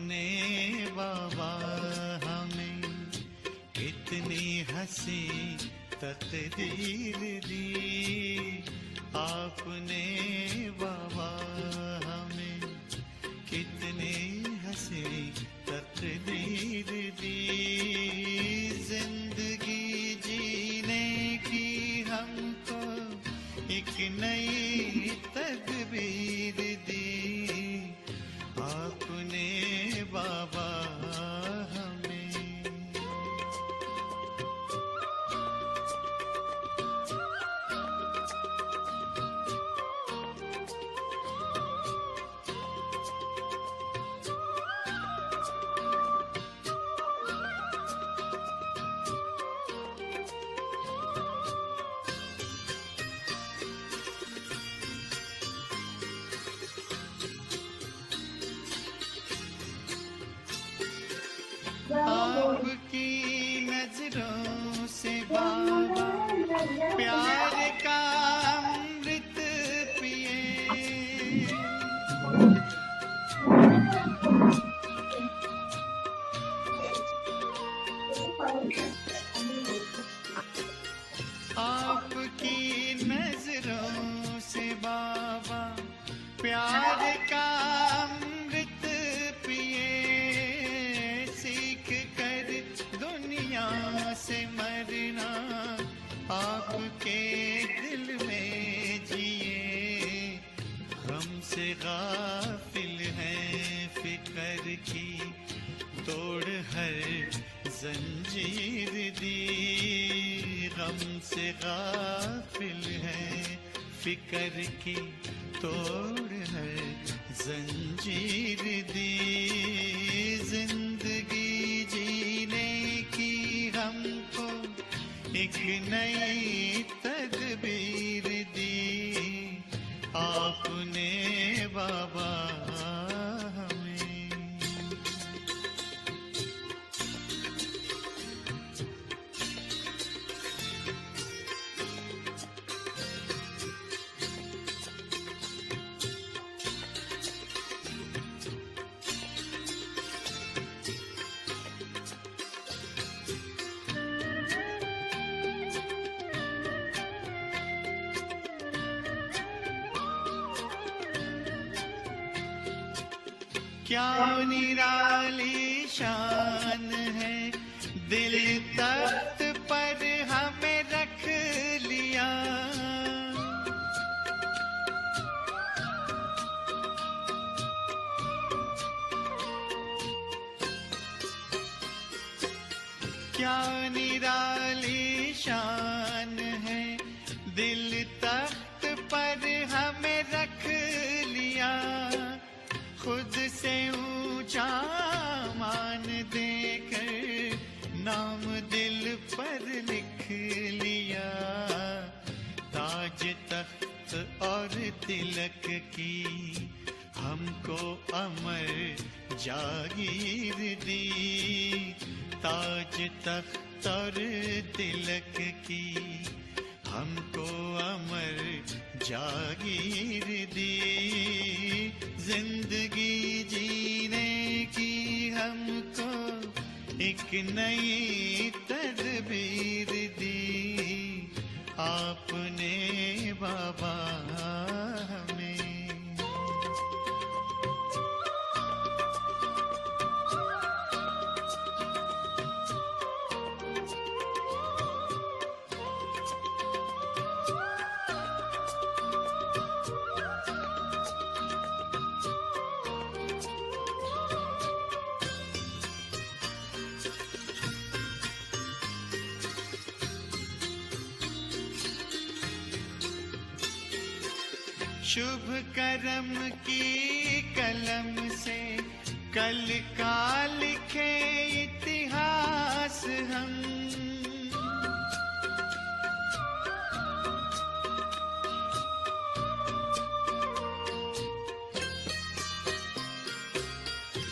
आपने बाबा हमें कितनी हंसी तकदीर दी, आपने बाबा हमें कितनी हंसी तकदीर दी। जिंदगी जीने की हमको एक नई तकदीर दी, आपने बाबा हमें। आपकी नजरों से बाबा प्यार का अमृत पिए, आपकी नजरों से बाबा प्यार का अमृत पिए, से मरना आपके दिल में जिए। हमसे गाफिल हैं फिक्र की तोड़ हर जंजीर दी, हमसे गाफिल हैं फिक्र की तोड़ हर जंजीर दी। जिंदगी जीने की हमको एक नई तदबीर दी, आपने बाबा हमें। क्या निराली शान है, दिल तख्त पर हमें रख लिया। क्या निराली शान है, दिल तख्त पर हमें रख लिया। खुद से ऊंचा मान देकर नाम दिल पर लिख लिया। ताज तख्त और तिलक की हमको अमर जागीर दी, ताज तख्त और तिलक की हमको अमर जागीर दी। जिंदगी जीने की हमको एक नई तदबीर दी, आपने बाबा हमें। शुभ करम की कलम से कल का लिखे इतिहास हम।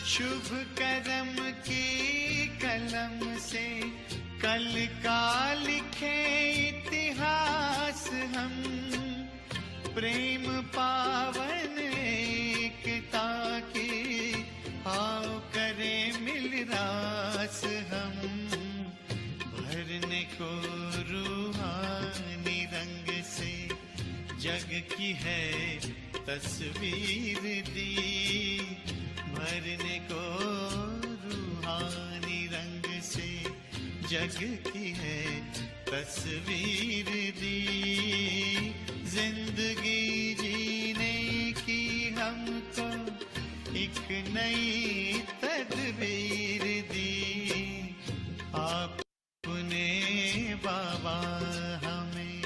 शुभ करम की कलम से कल का लिखे इतिहास हम। प्रेम पावन एकता की आओ की है तस्वीर दी, भरने को रूहानी रंग से जग की है तस्वीर दी। जिंदगी जीने की हमको एक नई तदबीर दी। आपने बाबा हमें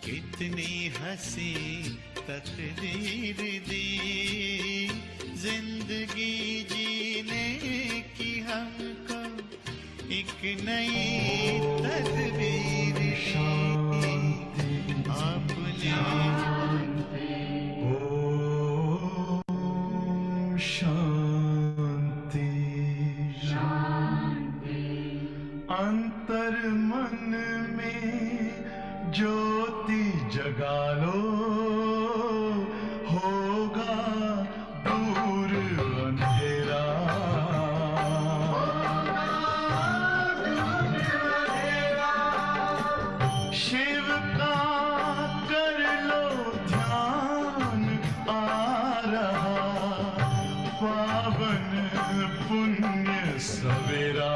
कितनी हंसी तकदीर दी। जिंदगी जीने की हमको एक नई तदबीर दी। आपने शांति अंतर मन में ज्योति जगा लो, होगा दूर अंधेरा। शिव का कर लो ध्यान, आ रहा पावन पुण्य सवेरा।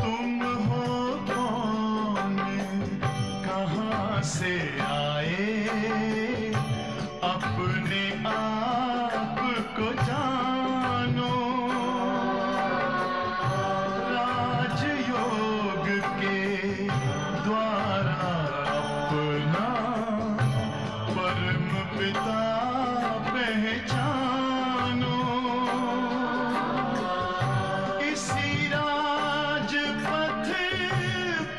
तुम हो कौन, कहाँ से आए, अपने आप को जानो। राजयोग के द्वारा अपना परम पिता पहचानो। इसी राजपथ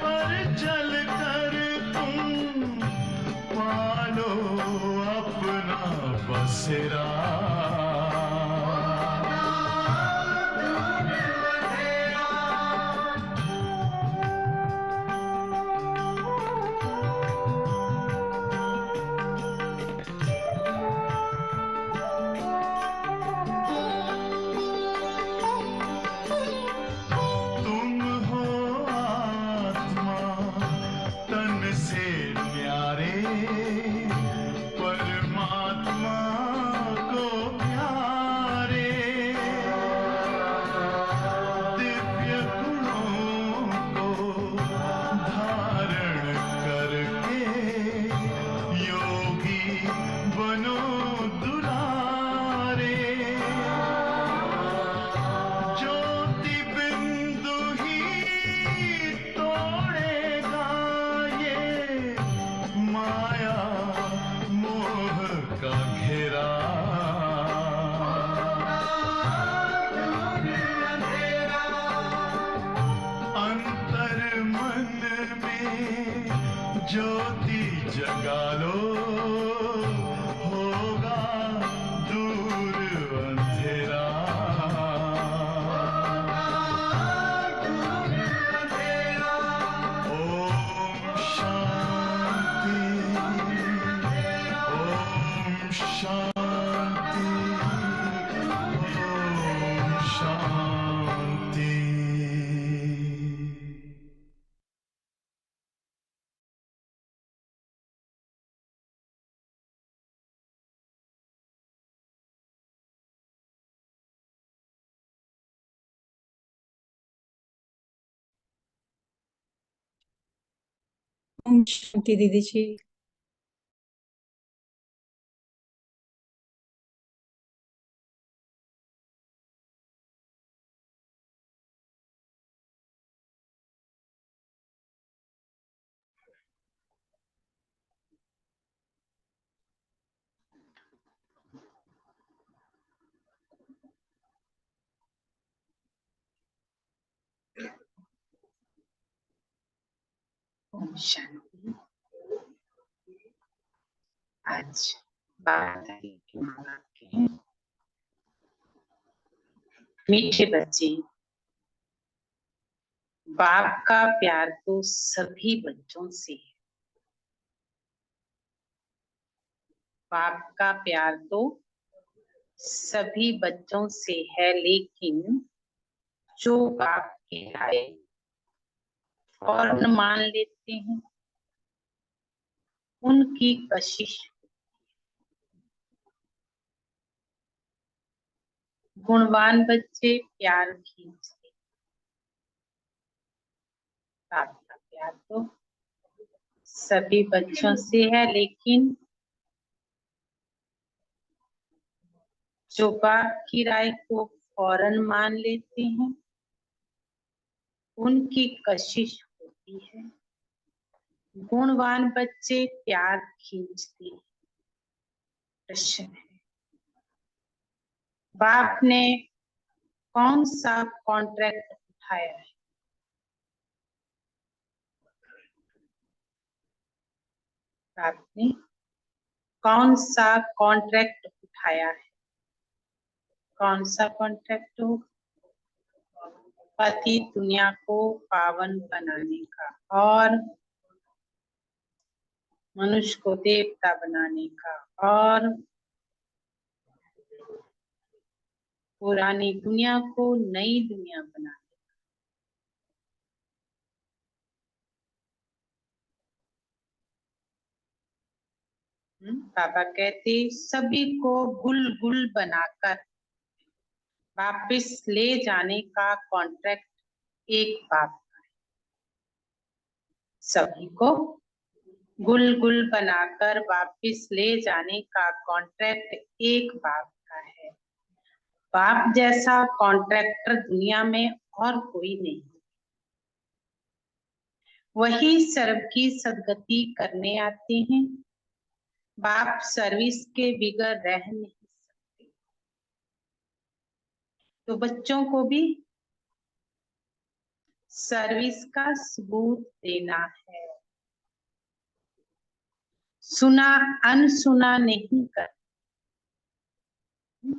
पर चलकर तुम पालो अपना बसेरा। तुम हो आत्मा तन से न्यारे, परमात्मा को प्यारे। दिव्य गुणों को धारण करके योगी बनो दुलारे। ज्योति बिंदु ही तोड़ेगा ये माया मोह का घेरा। अंतर मन में ज्योति जगा लो, होगा दूर अंधेरा। ओम शांति, ओम शांति, ओम शांति। ओम शांति दीदी जी। ओम शांति। आज 12 तारीख की माला के मीठे बच्चे बाप का प्यार तो सभी बच्चों से है। बाप का प्यार तो सभी बच्चों से है, लेकिन जो बाप की राय फौरन मान लेते हैं, उनकी कशिश। गुणवान बच्चे प्यार खींचते, बाप का प्यार तो सभी बच्चों से है, लेकिन जो बाप की राय को फौरन मान लेते हैं, उनकी कशिश होती है। गुणवान बच्चे प्यार खींचते हैं। प्रश्न है, बाप ने कौन सा कॉन्ट्रैक्ट उठाया है? बाप ने कौन सा कॉन्ट्रैक्ट उठाया है? कौन सा कॉन्ट्रैक्ट हो? पति दुनिया को पावन बनाने का और मनुष्य को देवता बनाने का और पुरानी दुनिया को नई दुनिया बनाने। बाबा कहते सभी को गुल गुल बनाकर वापिस ले जाने का कॉन्ट्रैक्ट एक बाप का है। सभी को गुल गुल बनाकर वापिस ले जाने का कॉन्ट्रैक्ट एक बाप का है। बाप जैसा कॉन्ट्रैक्टर दुनिया में और कोई नहीं। वही सर्व की सदगति करने आते हैं। बाप सर्विस के बिगड़ रह नहीं सकते। तो बच्चों को भी सर्विस का सबूत देना है। सुना अनसुना नहीं कर।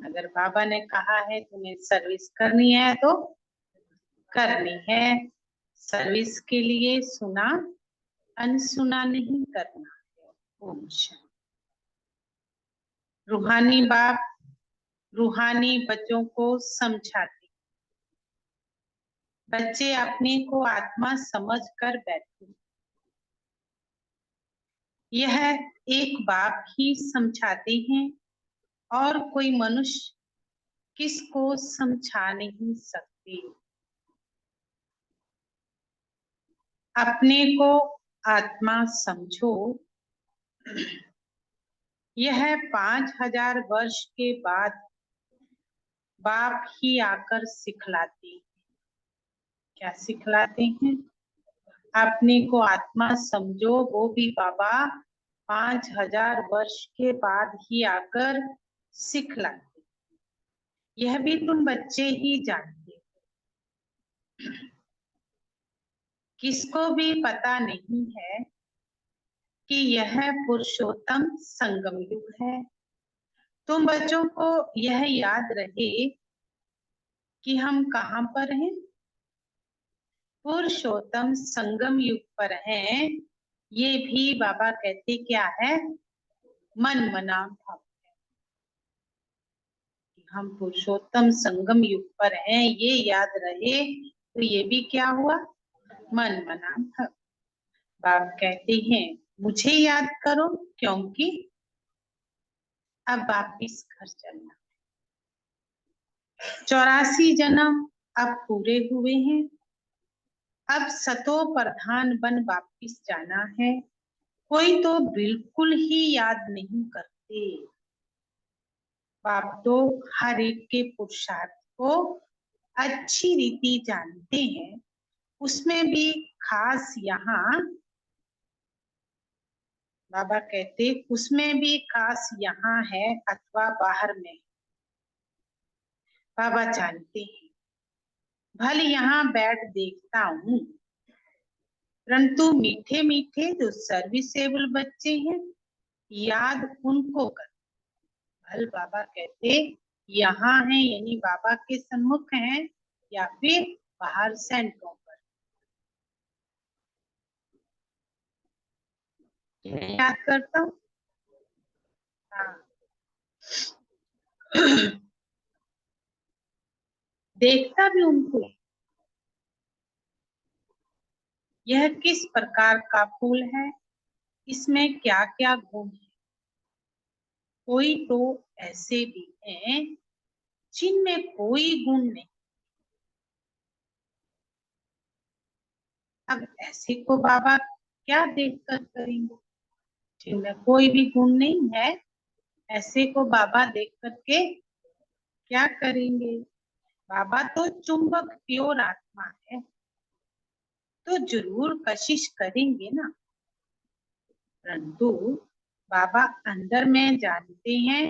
अगर बाबा ने कहा है तुम्हें सर्विस करनी है तो करनी है। सर्विस के लिए सुना अनसुना नहीं करना है। ओम शांति। रूहानी बाप रूहानी बच्चों को समझाते। बच्चे अपने को आत्मा समझ कर बैठे। यह एक बाप ही समझाते हैं और कोई मनुष्य किसको समझा नहीं सकते। अपने को आत्मा समझो। यह 5000 वर्ष के बाद बाप ही आकर सिखलाते हैं। क्या सिखलाते हैं? अपने को आत्मा समझो, वो भी बाबा 5000 वर्ष के बाद ही आकर सिखलाते। यह भी तुम बच्चे ही जानते हो। किसको भी पता नहीं है कि यह पुरुषोत्तम संगम युग है। तुम बच्चों को यह याद रहे कि हम कहाँ पर हैं? पुरुषोत्तम संगम युग पर हैं। ये भी बाबा कहते क्या है? मन मना भाव। हम पुरुषोत्तम संगम युग पर हैं, ये याद रहे तो ये भी क्या हुआ? मन मना भाव। बाप कहते हैं मुझे याद करो, क्योंकि अब वापिस घर चलना। 84 जन्म अब पूरे हुए हैं। अब सतो प्रधान बन वापिस जाना है। कोई तो बिल्कुल ही याद नहीं करते। बाप तो हर एक के पुरुषार्थ को अच्छी रीति जानते हैं। उसमें भी खास यहाँ बाबा कहते उसमें भी खास यहाँ है अथवा बाहर में। बाबा जानते हैं। भले यहाँ बैठ देखता हूँ, परंतु मीठे मीठे जो सर्विसेबल बच्चे हैं याद उनको कर। भल बाबा कहते यहाँ है, यानी बाबा के सम्मुख हैं या फिर बाहर सेंटरों पर। मैं याद करता हूँ। हाँ। देखता भी उनको। यह किस प्रकार का फूल है, इसमें क्या क्या गुण है। कोई तो ऐसे भी हैं जिनमें कोई गुण नहीं। अब ऐसे को बाबा क्या देखकर करेंगे, जिनमें कोई भी गुण नहीं है, ऐसे को बाबा देख करके क्या करेंगे। बाबा तो चुंबक प्योर आत्मा है, तो जरूर कशिश करेंगे ना। परंतु बाबा अंदर में जानते हैं,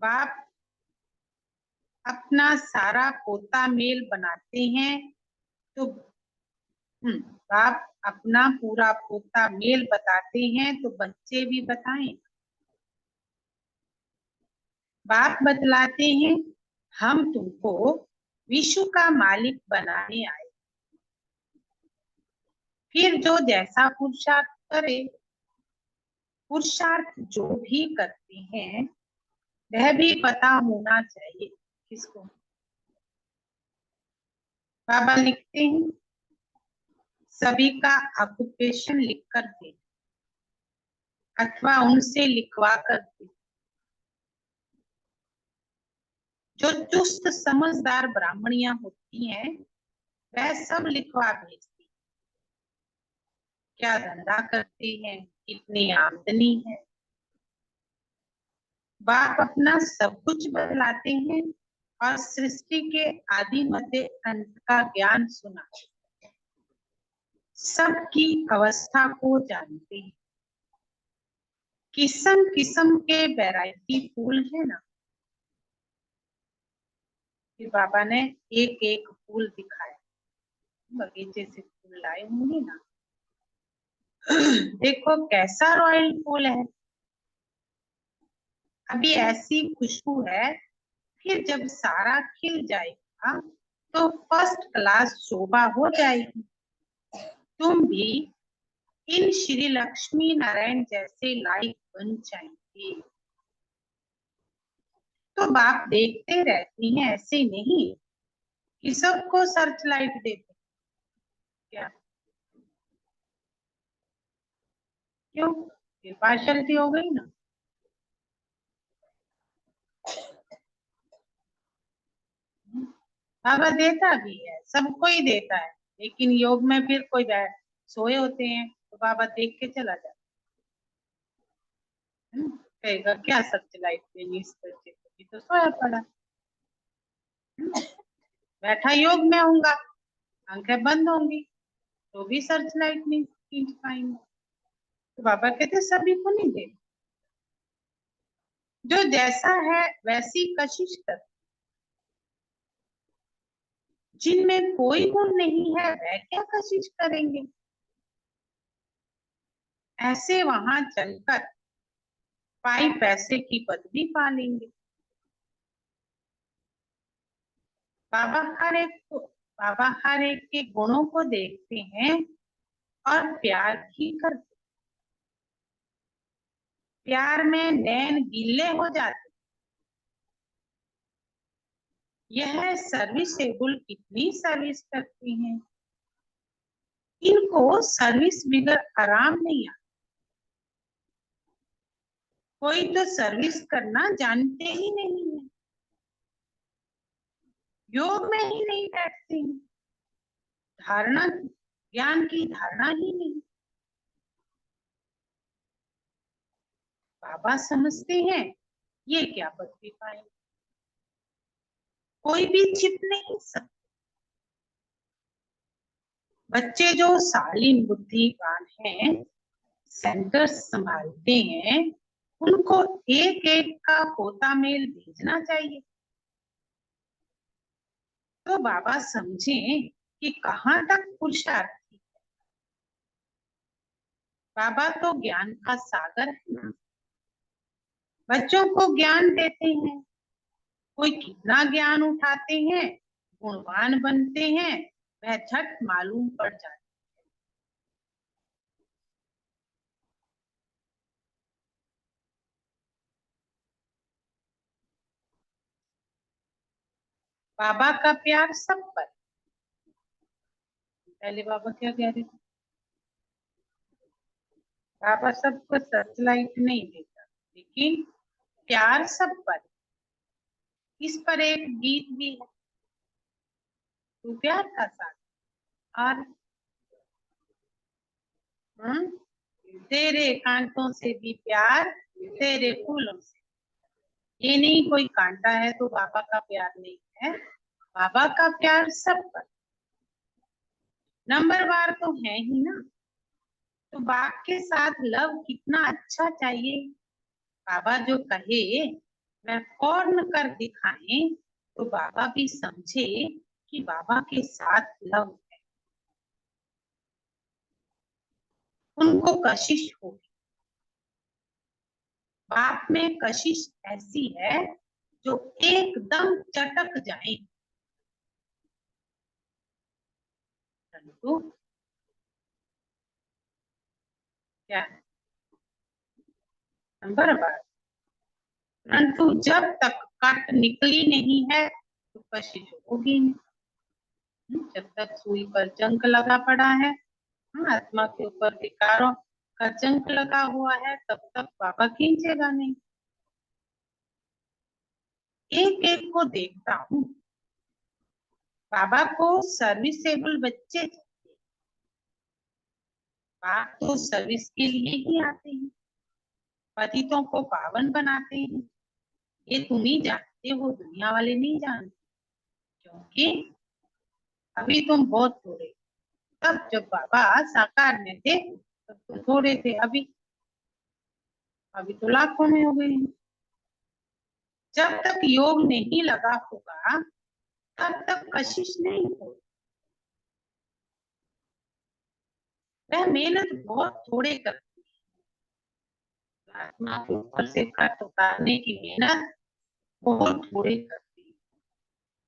बाप अपना सारा पोता मेल बनाते हैं, तो बाप अपना पूरा पोता मेल बताते हैं, तो बच्चे भी बताएं। बाप बतलाते हैं, हम तुमको विश्व का मालिक बनाने आए। फिर जो जैसा पुरुषार्थ करे, पुरुषार्थ जो भी करते हैं वह भी पता होना चाहिए। किसको? बाबा लिखते हैं, सभी का ऑक्यूपेशन लिख कर दे अथवा उनसे लिखवा कर दे। जो चुस्त समझदार ब्राह्मणियां होती हैं वह सब लिखवा भेजती, क्या धंधा करते हैं, कितनी आमदनी है। बाप अपना सब कुछ बतलाते हैं और सृष्टि के आदि मध्य अंत का ज्ञान सुनाते, सबकी अवस्था को जानते हैं। किस्म किस्म के वैरायटी फूल है ना। फिर बाबा ने एक एक फूल दिखाया, बगीचे से फूल लाए होंगे ना। देखो कैसा रॉयल फूल है, अभी ऐसी खुशबू है, फिर जब सारा खिल जाएगा तो फर्स्ट क्लास शोभा हो जाएगी। तुम भी इन श्री लक्ष्मी नारायण जैसे लाइक बन जाएंगे। तो बाप देखते रहते हैं, ऐसे नहीं कि सबको सर्च लाइट देते क्या। क्यों? ये पार्शलिटी हो गई ना। बाबा देता भी है, सबको ही देता है, लेकिन योग में फिर कोई सोए होते हैं तो बाबा देख के चला जाता है। कहेगा क्या सर्च लाइट देनी इस बच्चे को, भी तो सोया पड़ा। बैठा योग में होऊंगा, आंखें बंद होंगी तो भी सर्च लाइट नहीं खींच पाएंगे। तो बाबा कहते सभी को नहीं दे, जो जैसा है वैसी कशिश कर। जिनमें कोई गुण नहीं है वह क्या कशिश करेंगे। ऐसे वहां चलकर पाई पैसे की पदवी पा लेंगे। बाबा हर एक के गुणों को देखते हैं और प्यार भी करते। प्यार में नैन गीले हो जाते। यह सर्विसेबल कितनी सर्विस करती हैं, इनको सर्विस बिगर आराम नहीं आता। कोई तो सर्विस करना जानते ही नहीं है, योग में ही नहीं बैठते हैं, धारणा ज्ञान की धारणा ही नहीं। बाबा समझते हैं ये क्या पदवी पाए, कोई भी छिप नहीं सकता। बच्चे जो शालीन बुद्धिमान हैं, सेंटर संभालते हैं, उनको एक एक का पोता मेल भेजना चाहिए। तो बाबा समझे कि कहाँ तक पुरुषार्थ। बाबा तो ज्ञान का सागर है ना, बच्चों को ज्ञान देते हैं। कोई कितना ज्ञान उठाते हैं, गुणवान बनते हैं, वह झट मालूम पड़ जाता है। बाबा का प्यार सब पर। पहले बाबा क्या कह रहे थे? बाबा सबको सर्च लाइट नहीं देता, लेकिन प्यार सब पर। इस पर एक गीत भी है, तू प्यार का साथ। और तेरे कांटों से भी प्यार, तेरे फूलों से। ये नहीं कोई कांटा है तो बाबा का प्यार नहीं है, बाबा का प्यार सब पर। नंबरवार तो है ही ना, तो बाप के साथ लव कितना अच्छा चाहिए। बाबा जो कहे मैं फौरन कर दिखाए, तो बाबा भी समझे कि बाबा के साथ लव है। उनको कशिश होगी। बाप में कशिश ऐसी है जो एकदम चटक जाए। परंतु क्या नंबर बार, परंतु जब तक कट निकली नहीं है तो कशिश होगी नहीं। जब तक सुई पर जंग लगा पड़ा है, आत्मा के ऊपर विकारों का जंग लगा हुआ है, तब तक बाबा खींचेगा नहीं। एक एक को देखता हूँ, बाबा को सर्विसेबल बच्चे चाहिए। बाप तो सर्विस के लिए ही आते हैं, पतितों को पावन बनाते हैं। ये तुम ही जानते हो, दुनिया वाले नहीं जानते, क्योंकि अभी तुम बहुत थोड़े। तब जब बाबा साकार में थे तब तो थोड़े थे, अभी अभी तो लाखों में हो गए हैं। जब तक योग नहीं लगा होगा तब तक कशिश नहीं होगी। वह मेहनत बहुत थोड़े करती है, आत्मा के ऊपर से कट उतारने की मेहनत बहुत थोड़े करती है।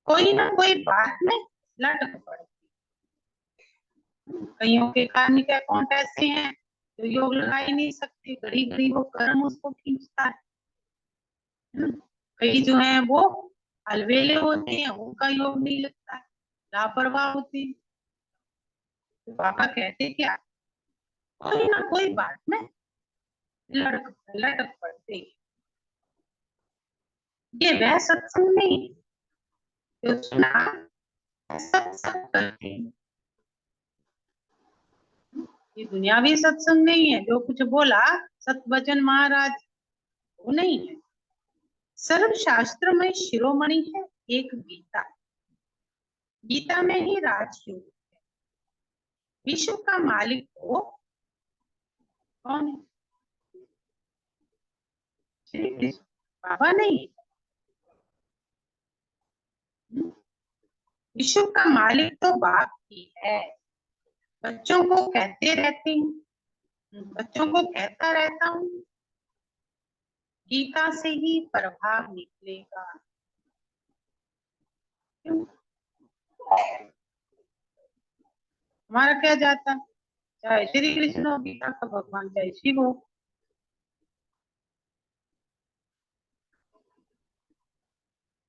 कोई ना कोई बात में लटक पड़ती। कईयों के कार्मिक अकाउंट ऐसे हैं जो योग लगा ही नहीं सकते, घड़ी घड़ी वो कर्म उसको खींचता है। कई जो है वो अलवेले होते हैं, उनका योग नहीं लगता है, लापरवाह होते हैं। तो बाबा कहते क्या, कोई ना कोई बात में लटक पड़ते हैं। ये वह सत्संग नहीं है जो सुना सब सब करते हैं। ये दुनियावी सत्संग नहीं है जो कुछ बोला सतवचन महाराज, वो नहीं है। सर्व शास्त्र में शिरोमणि है एक गीता। गीता में ही राजयोग है। विश्व का मालिक तो कौन है? श्री कृष्ण, बाबा नहीं। विश्व का मालिक तो बाप ही है। बच्चों को कहते रहते हैं, बच्चों को कहता रहता हूँ, गीता से ही प्रभाव निकलेगा। क्यों? हमारा क्या जाता, चाहे श्री कृष्ण हो, गीता का भगवान, चाहे शिव हो।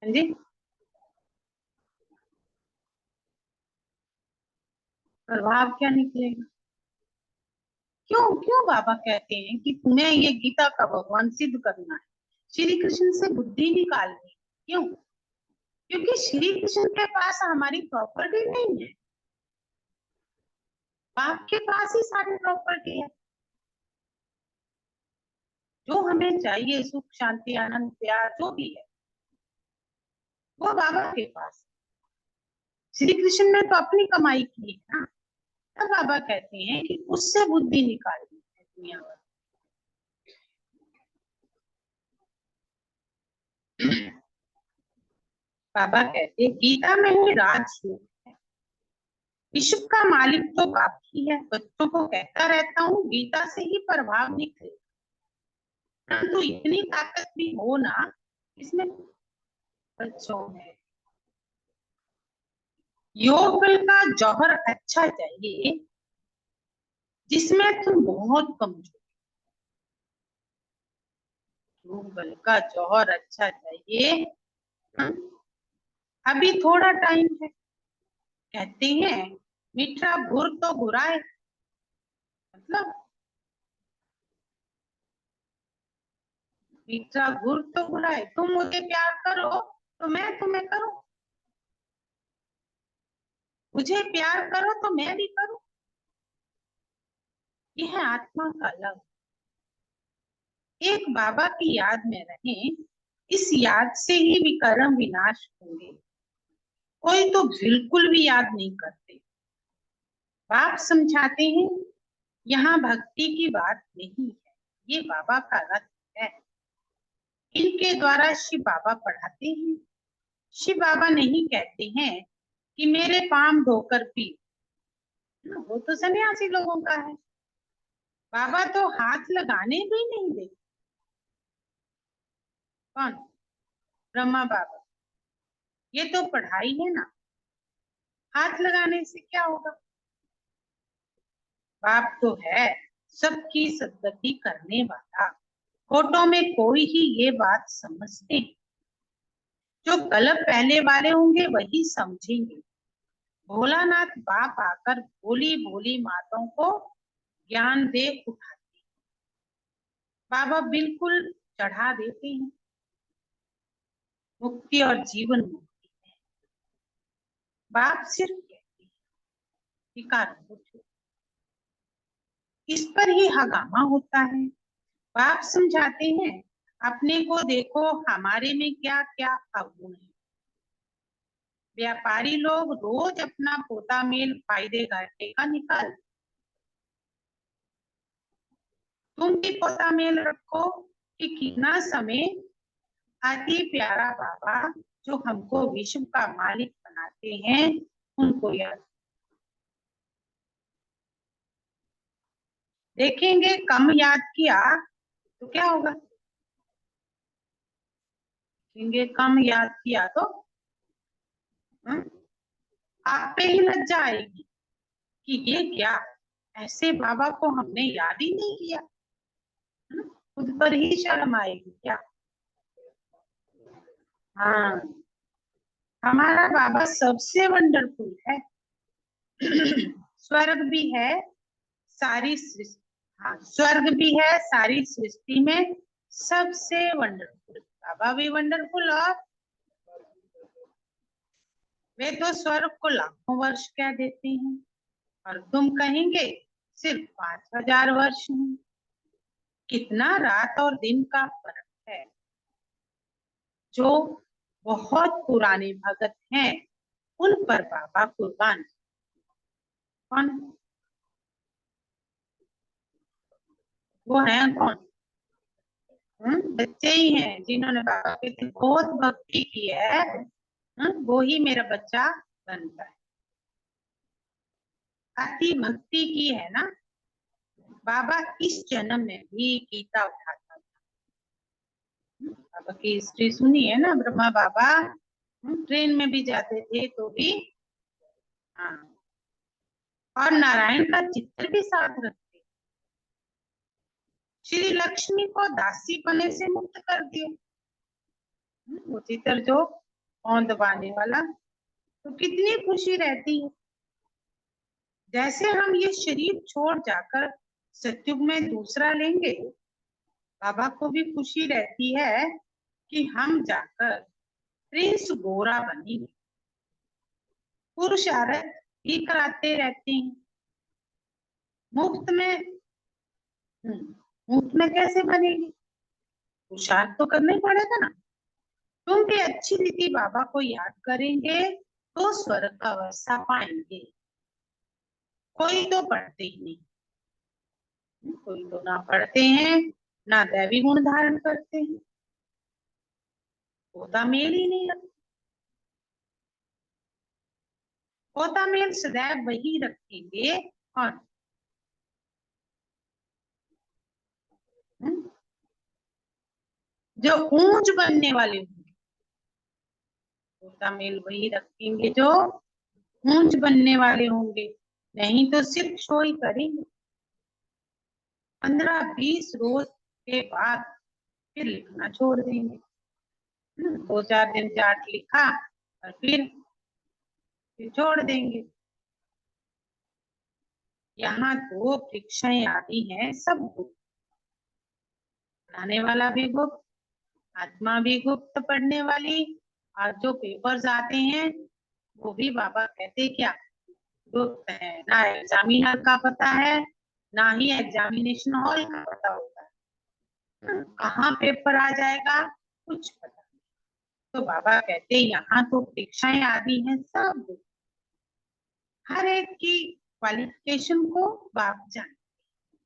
हाँ जी, प्रभाव क्या निकलेगा? क्यों क्यों बाबा कहते हैं कि तुम्हें ये गीता का भगवान सिद्ध करना है, श्री कृष्ण से बुद्धि निकालनी। क्यों? क्योंकि श्री कृष्ण के पास हमारी प्रॉपर्टी नहीं है, बाप के पास ही सारी प्रॉपर्टी है। जो हमें चाहिए, सुख शांति आनंद प्यार जो भी है, वो बाबा के पास। श्री कृष्ण ने तो अपनी कमाई की है ना। तब बाबा कहते हैं कि उससे बुद्धि निकालनी है दुनिया में। बाबा कहते हैं गीता में ही राजयोग है। विश्व का मालिक तो बाप ही है। बच्चों को कहता रहता हूँ, गीता से ही प्रभाव निकले। परंतु इतनी ताकत भी हो ना इसमें बच्चों में। योग बल का जौहर अच्छा चाहिए जिसमें तुम बहुत कमजोर। योग बल का जौहर अच्छा चाहिए अभी थोड़ा टाइम है। कहते हैं मीठा घुर तो घुराए, मतलब मीठा घुर तो घुराए, तुम मुझे प्यार करो तो मैं तुम्हें करूं, मुझे प्यार करो तो मैं भी करूं। यह है आत्मा का लव। एक बाबा की याद में रहें, इस याद से ही विकर्म विनाश होंगे। कोई तो बिल्कुल भी याद नहीं करते। बाप समझाते हैं यहाँ भक्ति की बात नहीं है, ये बाबा का रथ है। इनके द्वारा शिव बाबा पढ़ाते हैं। शिव बाबा नहीं कहते हैं कि मेरे पाम धोकर पी, वो तो सन्यासी लोगों का है। बाबा तो हाथ लगाने भी नहीं देते। कौन? ब्रह्मा बाबा। ये तो पढ़ाई है ना, हाथ लगाने से क्या होगा। बाप तो है सबकी सद्गति करने वाला। फोटो में कोई ही ये बात समझते हैं। जो गलत पहले वाले होंगे वही समझेंगे। भोलानाथ बाप आकर भोली भोली माताओं को ज्ञान दे उठाते हैं। बाबा बिल्कुल चढ़ा देते हैं। मुक्ति और जीवन मुक्ति है। बाप सिर्फ कहते हैं विकार उठो, इस पर ही हगामा होता है। बाप समझाते हैं अपने को देखो, हमारे में क्या क्या अवगुण है। व्यापारी लोग रोज अपना पोता मेल फायदे घाटे का निकाल। तुम भी पोता मेल रखो कि कितना समय अति प्यारा बाबा जो हमको विश्व का मालिक बनाते हैं उनको याद। देखेंगे कम याद किया तो क्या होगा। देखेंगे कम याद किया तो आप पे ही लज्जा आएगी कि ये क्या, ऐसे बाबा को हमने याद ही नहीं किया। खुद पर ही शर्म आएगी क्या। हाँ, हमारा बाबा सबसे वंडरफुल है। स्वर्ग भी है सारी सृष्टि, हाँ स्वर्ग भी है सारी सृष्टि में सबसे वंडरफुल। बाबा भी वंडरफुल, और वे तो स्वर्ग को लाखों वर्ष कह देते हैं और तुम कहेंगे सिर्फ 5000 वर्ष में। कितना रात और दिन का फर्क है। जो बहुत पुराने भगत हैं उन पर बाबा कुर्बान। कौन? वो है कौन? बच्चे ही हैं जिन्होंने बाबा के लिए बहुत भक्ति की है। वो ही मेरा बच्चा बनता है। अति भक्ति की है ना। बाबा इस जन्म में भी गीता उठाता था। बाबा की हिस्ट्री सुनी है ना। ब्रह्मा बाबा ट्रेन में भी जाते थे तो भी, हाँ, और नारायण का चित्र भी साथ रखते। श्री लक्ष्मी को दासी पने से मुक्त कर दिया। वो चित्र जो कौन दबाने वाला, तो कितनी खुशी रहती है। जैसे हम ये शरीर छोड़ जाकर सत्युग में दूसरा लेंगे, बाबा को भी खुशी रहती है कि हम जाकर प्रिंस गोरा बनेंगे। पुरुषार्थ भी कराते रहते हैं मुफ्त में। मुफ्त में कैसे बनेगी, पुरुषार्थ तो करना ही पड़ेगा ना। तुम भी अच्छी रीति बाबा को याद करेंगे तो स्वर्ग का अवस्था पाएंगे। कोई तो पढ़ते ही नहीं, कोई तो ना पढ़ते हैं ना दैवी गुण धारण करते हैं। पोता मेल ही नहीं रखते। पोता मेल सदैव वही रखेंगे। और जो ऊंच बनने वाले होंगे, पोता मेल वही रखेंगे जो ऊंच बनने वाले होंगे। नहीं तो सिर्फ शो ही करेंगे। 15-20 रोज के बाद फिर लिखना छोड़ देंगे। 2-4 दिन जाट लिखा, और फिर छोड़ देंगे। यहाँ तो परीक्षाएं आती हैं सब गुप्त, पढ़ाने वाला भी गुप्त, आत्मा भी गुप्त पढ़ने वाली, और जो पेपर्स आते हैं वो भी बाबा कहते क्या गुप्त है। ना एग्जामिनर का पता है, ना ही एग्जामिनेशन हॉल का पता होता है, कहाँ पेपर आ जाएगा कुछ पता नहीं। तो बाबा कहते यहाँ तो परीक्षाएं आदि हैं सब गुप्त, हर एक की क्वालिफिकेशन को बाप जानते।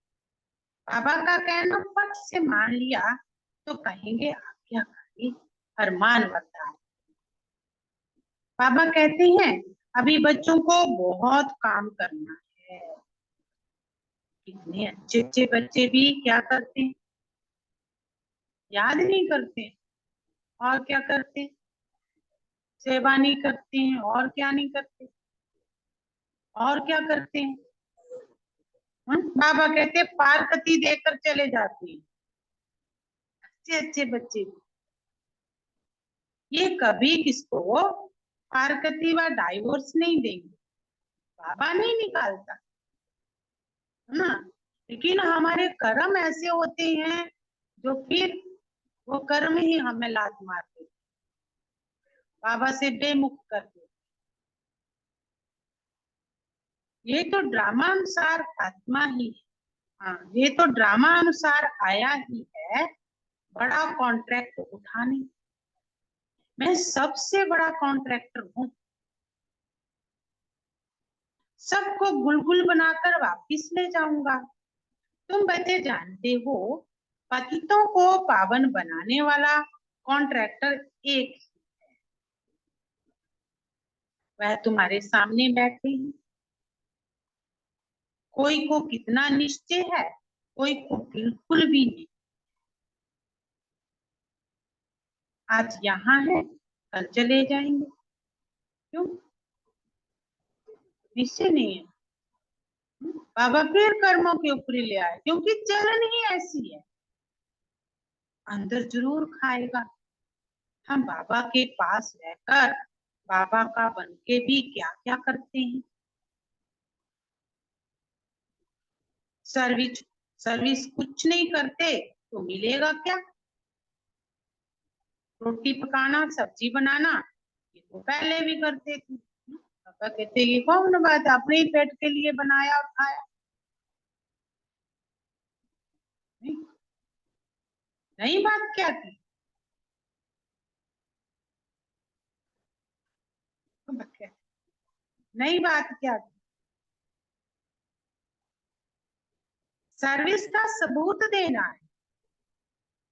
बाबा का कहना फट से मान लिया तो कहेंगे आज्ञाकारी फरमान बरदार। बाबा कहते हैं अभी बच्चों को बहुत काम करना है। कितने अच्छे अच्छे बच्चे भी क्या करते हैं, याद नहीं करते, और क्या करते हैं, सेवा नहीं करते हैं, और क्या नहीं करते, और क्या करते हैं। बाबा कहते हैं पारकती देकर चले जाते हैं अच्छे अच्छे बच्चे। ये कभी किसको पारकती व डाइवोर्स नहीं देंगे, बाबा नहीं निकालता है ना। लेकिन हमारे कर्म ऐसे होते हैं जो फिर वो कर्म ही हमें लात मारते, बाबा से बेमुख कर देते। ये तो ड्रामा अनुसार आत्मा ही है। हाँ, ये तो ड्रामा अनुसार आया ही है बड़ा कॉन्ट्रैक्ट उठाने। मैं सबसे बड़ा कॉन्ट्रैक्टर हूँ, सबको गुलगुल बनाकर वापिस ले जाऊंगा। तुम बच्चे जानते हो पतितों को पावन बनाने वाला कॉन्ट्रैक्टर एक ही है, वह तुम्हारे सामने बैठे हैं। कोई को कितना निश्चय है, कोई को बिल्कुल भी नहीं। आज यहाँ है कल चले जाएंगे, क्यों निश्चय नहीं है। बाबा फिर कर्मों के ऊपर ले आए क्योंकि चलन ही ऐसी है, अंदर जरूर खाएगा। हम बाबा के पास रहकर बाबा का बन के भी क्या क्या करते हैं। सर्विस सर्विस कुछ नहीं करते तो मिलेगा क्या। रोटी पकाना सब्जी बनाना ये तो पहले भी करते थे। पापा कहते ये कौन बात, अपने ही पेट के लिए बनाया और खाया। नहीं, नई बात क्या थी, नई बात क्या थी। सर्विस का सबूत देना है,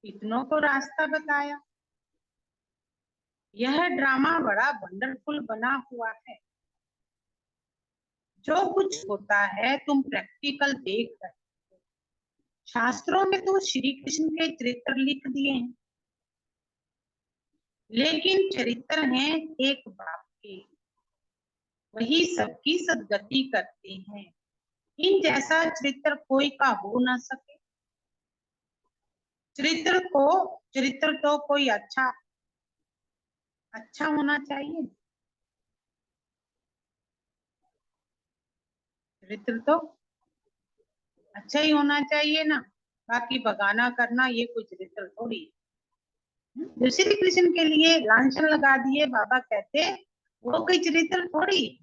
इतनों को रास्ता बताया। यह ड्रामा बड़ा वंडरफुल बना हुआ है। जो कुछ होता है तुम प्रैक्टिकल देख रहे हो। शास्त्रों में तो श्री कृष्ण के चरित्र लिख दिए हैं, लेकिन चरित्र हैं एक बाप के, वही सबकी सदगति करते हैं। इन जैसा चरित्र कोई का हो ना सके। चरित्र तो कोई अच्छा होना चाहिए। चरित्र तो अच्छा ही होना चाहिए ना, बाकी बगाना करना ये कोई चरित्र थोड़ी है। जो श्री कृष्ण के लिए लांछन लगा दिए, बाबा कहते वो कोई चरित्र थोड़ी।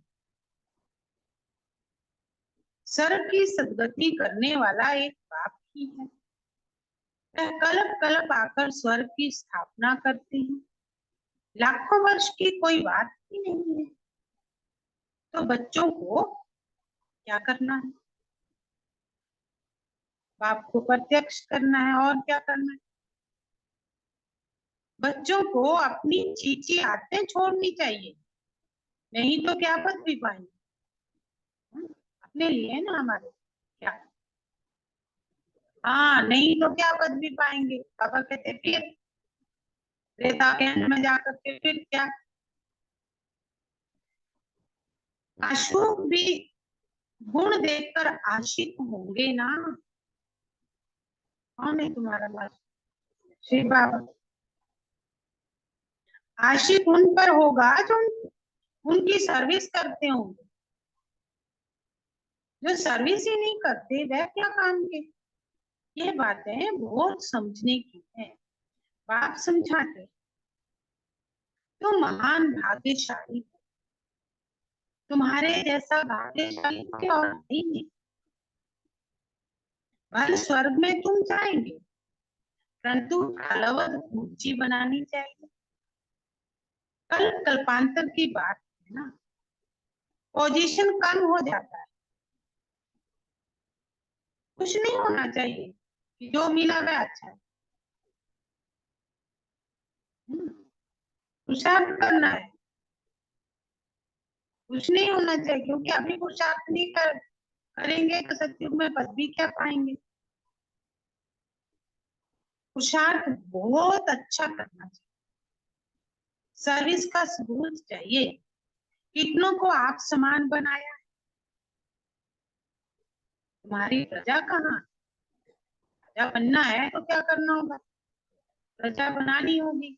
सर्व की सदगति करने वाला एक बाप ही है। वह कल्प कल्प आकर स्वर्ग की स्थापना करते हैं, लाखों वर्ष की कोई बात ही नहीं है। तो बच्चों को क्या करना है, बाप को प्रत्यक्ष करना है, और क्या करना है। बच्चों को अपनी चीची आदतें छोड़नी चाहिए, नहीं तो क्या पद भी पाएंगे। अपने लिए ना हमारे क्या, हाँ नहीं तो क्या पद भी पाएंगे। पापा कहते फिर रेता के में जाकर के फिर क्या। अशुभ भी गुण देखकर आशिक होंगे ना। कौन है तुम्हारा बात, श्री बाबा। आशिक उन पर होगा जो उनकी सर्विस करते होंगे। जो सर्विस ही नहीं करते वह क्या काम के। ये बातें बहुत समझने की है। बाप समझाते तो महान भाग्यशाली, तुम्हारे जैसा भाग्यशाली कोई और नहीं है। भले स्वर्ग में तुम जाएंगे, परंतु कालावध ऊंची बनानी चाहिए। कल कल्पांतर की बात है ना, पोजीशन कम हो जाता है। कुछ नहीं होना चाहिए कि जो मिला वह अच्छा है। पुरुषार्थ करना है, कुछ नहीं होना चाहिए, क्योंकि अभी पुरुषार्थ नहीं करेंगे तो सत्युग में पद भी क्या पाएंगे। पुरुषार्थ बहुत अच्छा करना चाहिए, सर्विस का सबूत चाहिए। कितनों को आप समान बनाया, तुम्हारी प्रजा कहाँ। प्रजा बनना है तो क्या करना होगा, प्रजा बनानी होगी।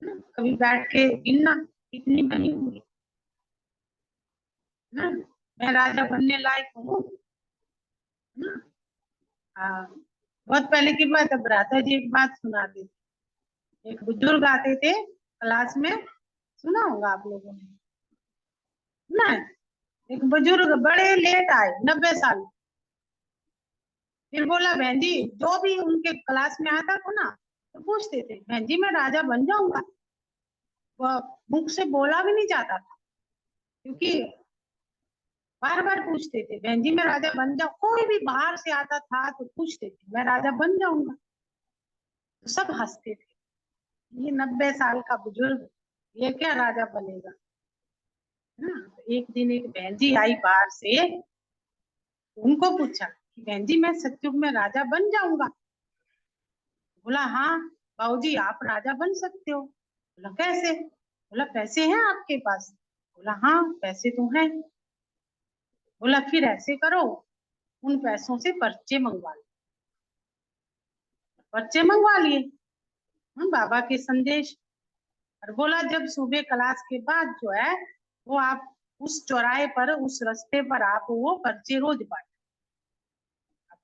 कभी बैठ के गिनना कितनी बनी होगी ना। मैं राजा बनने लायक हूँ ना। हाँ, बहुत पहले की बात है, भ्राता जी एक बात सुनाते थे। एक बुजुर्ग आते थे क्लास में, सुना होगा आप लोगों ने ना। एक बुजुर्ग बड़े लेट आए, 90 साल। फिर बोला, बहन जी, जो भी उनके क्लास में आता था ना, तो पूछते थे, बहन जी मैं राजा बन जाऊंगा। वह मुख से बोला भी नहीं जाता था, क्योंकि बार बार पूछते थे, बहन जी मैं राजा बन जाऊं। कोई भी बाहर से आता था तो पूछते थे, मैं राजा बन जाऊंगा। तो सब हंसते थे, ये 90 साल का बुजुर्ग, ये क्या राजा बनेगा ना। तो एक दिन एक बहन जी आई बाहर से, उनको पूछा कि बहन जी मैं सत्युग में राजा बन जाऊंगा। बोला, हाँ बाबूजी आप राजा बन सकते हो। बोला, कैसे। बोला, पैसे हैं आपके पास। बोला, हाँ पैसे तो हैं। बोला, फिर ऐसे करो, उन पैसों से पर्चे मंगवा लो। पर्चे मंगवा लिए, बाबा के संदेश। और बोला, जब सुबह क्लास के बाद जो है वो आप उस चौराहे पर, उस रास्ते पर आप वो पर्चे रोज बांटे।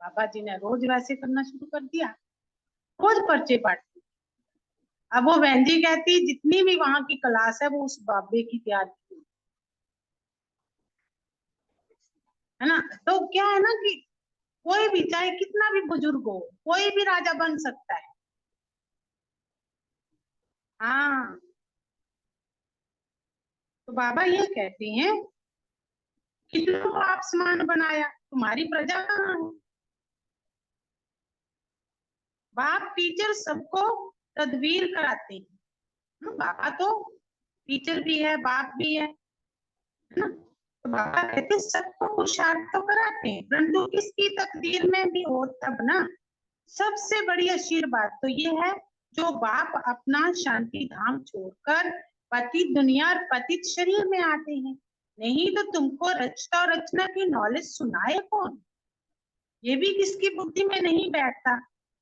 बाबा जी ने रोज वैसे करना शुरू कर दिया, रोज पर्चे बांटे। अब वो बहन जी कहती, जितनी भी वहां की क्लास है वो उस बाबे की तैयार की है ना। तो क्या है ना कि कोई भी, चाहे कितना भी बुजुर्ग हो, कोई भी राजा बन सकता है। हाँ, तो बाबा ये कहते हैं, कितनों को आप समान बनाया, तुम्हारी प्रजा कहाँ है। बाप टीचर सबको तदबीर कराते हैं। बाबा तो टीचर भी है, बाप भी है ना। तो बाबा कहते सबको पुरुषार्थ तो कराते हैं, परंतु किसकी तकदीर में भी हो तब ना। सबसे बड़ी आशीर्वाद तो ये है, जो बाप अपना शांति धाम छोड़कर पतित दुनिया और पतित शरीर में आते हैं। नहीं तो तुमको रचता और रचना की नॉलेज सुनाए कौन। ये भी किसकी बुद्धि में नहीं बैठता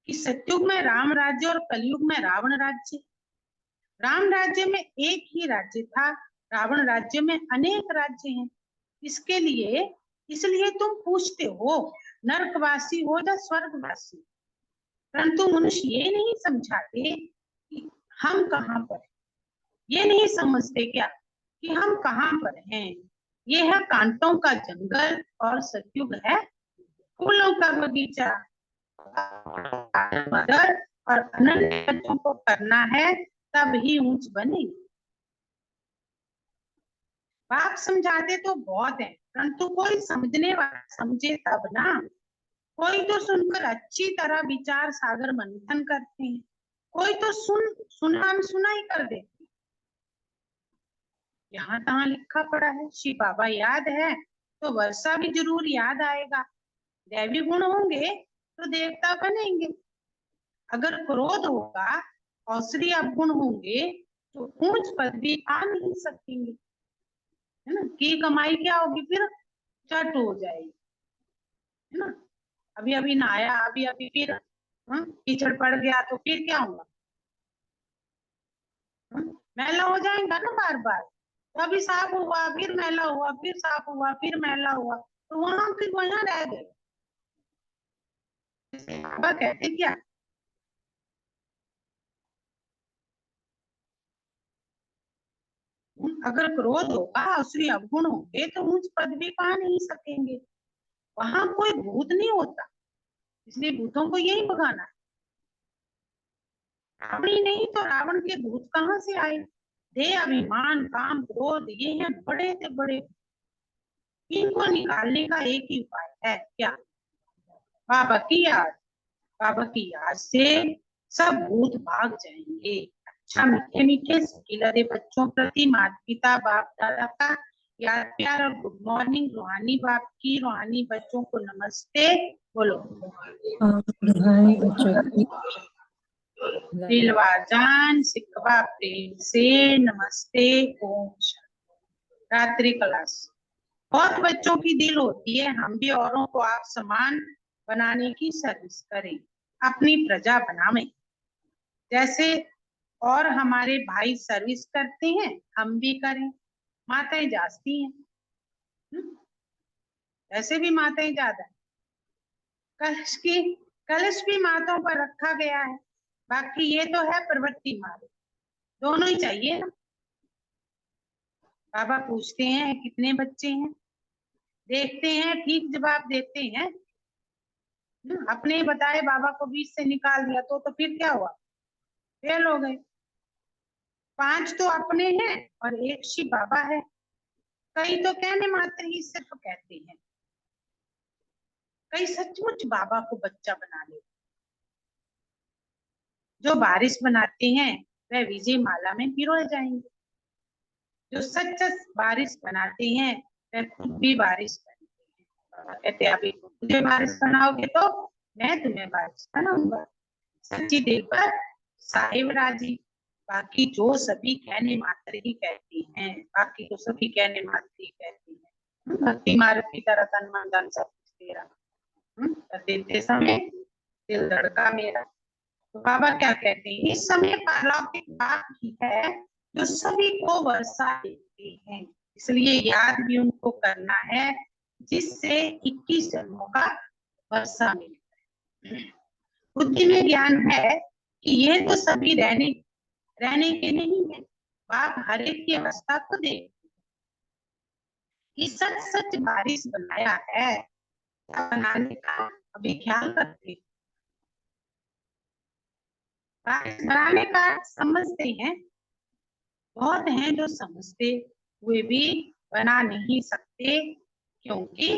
कि सत्युग में राम राज्य और कलयुग में रावण राज्य। राम राज्य में एक ही राज्य था, रावण राज्य में अनेक राज्य हैं। इसके लिए इसलिए तुम पूछते हो नरकवासी हो या स्वर्गवासी। परंतु मनुष्य ये नहीं समझाते कि हम कहाँ पर हैं। ये नहीं समझते क्या कि हम कहाँ पर हैं। ये है कांटों का जंगल और सत्युग है फूलों का बगीचा। मदर और अनन्य को करना है, तब ही ऊंच बनेगी। बाप समझाते तो बहुत है, परंतु कोई समझने वाला समझे तब ना। कोई तो सुनकर अच्छी तरह विचार सागर मंथन करते हैं, कोई तो सुना सुना ही कर देते। यहाँ तहाँ लिखा पड़ा है, शिव बाबा याद है तो वर्षा भी जरूर याद आएगा। दैवी गुण होंगे तो देवता बनेंगे। अगर क्रोध होगा, औसरी अवगुण होंगे तो ऊंच पद भी आ नहीं सकेंगे, है ना। की कमाई क्या होगी, फिर चट हो जाएगी, है ना। अभी अभी नहाया, अभी अभी फिर कीचड़ पड़ गया तो फिर क्या होगा। मैला हो जाएगा ना बार बार, तो अभी साफ हुआ फिर मैला हुआ फिर साफ हुआ फिर मैला हुआ, तो वहां फिर वहां रह गए। बाबा कहते क्या, अगर क्रोध होगा असली अवगुण होंगे तो उच्च पद भी पा नहीं सकेंगे। वहां कोई भूत नहीं होता, इसलिए भूतों को यही भगाना है। रावण ही नहीं तो रावण के भूत कहाँ से आए? देह अभिमान काम क्रोध ये हैं बड़े से बड़े, इनको निकालने का एक ही उपाय है, क्या? बाबा की याद। बाबा की याद से सब भूत भाग जाएंगे। अच्छा मीठे मीठे लदे बच्चों प्रति माता पिता बाप दादा का याद प्यार और गुड मॉर्निंग। रूहानी बाप की रूहानी बच्चों को नमस्ते बोलो। रूहानी बच्चों की दिलवा जान सिकवा प्रेम से नमस्ते ओम शांति। रात्रि क्लास। बहुत बच्चों की दिल होती है, हम भी औरों को आप समान बनाने की सर्विस करें, अपनी प्रजा बनावें। जैसे और हमारे भाई सर्विस करते हैं हम भी करें। माताएं जागती हैं, ऐसे भी माताएं ज्यादा है। कलश भी माताओं पर रखा गया है, बाकी ये तो है प्रवृत्ति मार्ग, दोनों ही चाहिए ना। बाबा पूछते हैं कितने बच्चे हैं, देखते हैं ठीक जवाब देते हैं। अपने बताए बाबा को 20 से निकाल दिया तो फिर क्या हुआ, फेल हो गए। 5 तो अपने हैं और 1 शिव बाबा है। कई तो कहने मात्र ही सिर्फ कहते हैं, कई सचमुच बाबा को बच्चा बना ले। जो बारिश बनाते हैं वह विजय माला में पिरोए जाएंगे। जो सच बारिश बनाते हैं वह खुद भी बारिश बनते हैं। कहते अभी मुझे बारिश बनाओगे तो मैं तुम्हें बारिश बनाऊंगा। सच्ची दिल पर साहिब राजी। बाकी जो सभी कहने मात्र ही कहती हैं, बाकी तो सभी कहने मात्र ही कहती हैं। भक्ति मार्ग की तरह तन मन धन सब कुछ तेरा, देते समय दिल धड़का मेरा। तो बाबा क्या कहते हैं, इस समय पारलौकिक बात ही है जो सभी को वर्षा देती है, इसलिए याद भी उनको करना है जिससे 21 जन्मों का वर्षा मिले। बुद्धि में ज्ञान है कि ये तो सभी रहने के नहीं है। बाप हर एक की अवस्था को देख कि सच सच बारिश बनाया है, बनाने का अभी ख्याल रखते। बारिश बनाने का समझते हैं, बहुत हैं जो समझते हुए भी बना नहीं सकते, क्योंकि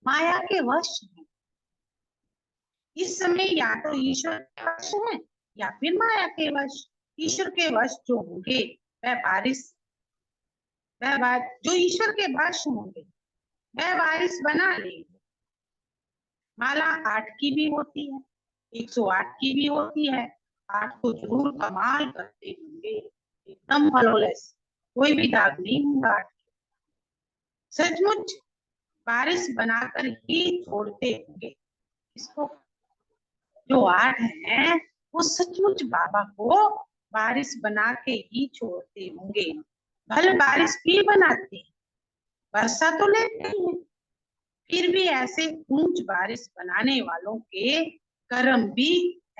माया के वश हैं। इस समय या तो ईश्वर के वश है या फिर माया के वश। ईश्वर के वश जो होंगे जो ईश्वर के वश होंगे वह बारिश बना लेंगे। माला 8 की भी होती है, 108 की भी होती है। 8 को जरूर कमाल करते होंगे, एकदम फ्लॉलेस, कोई भी दाग नहीं होगा। सचमुच बारिश बनाकर ही छोड़ते होंगे इसको। जो 8 हैं वो सचमुच बाबा को बारिश बना के ही छोड़ते होंगे। भले बारिश भी बनाते हैं, वर्षा तो लेते हैं, फिर भी ऐसे ऊंच बारिश बनाने वालों के कर्म भी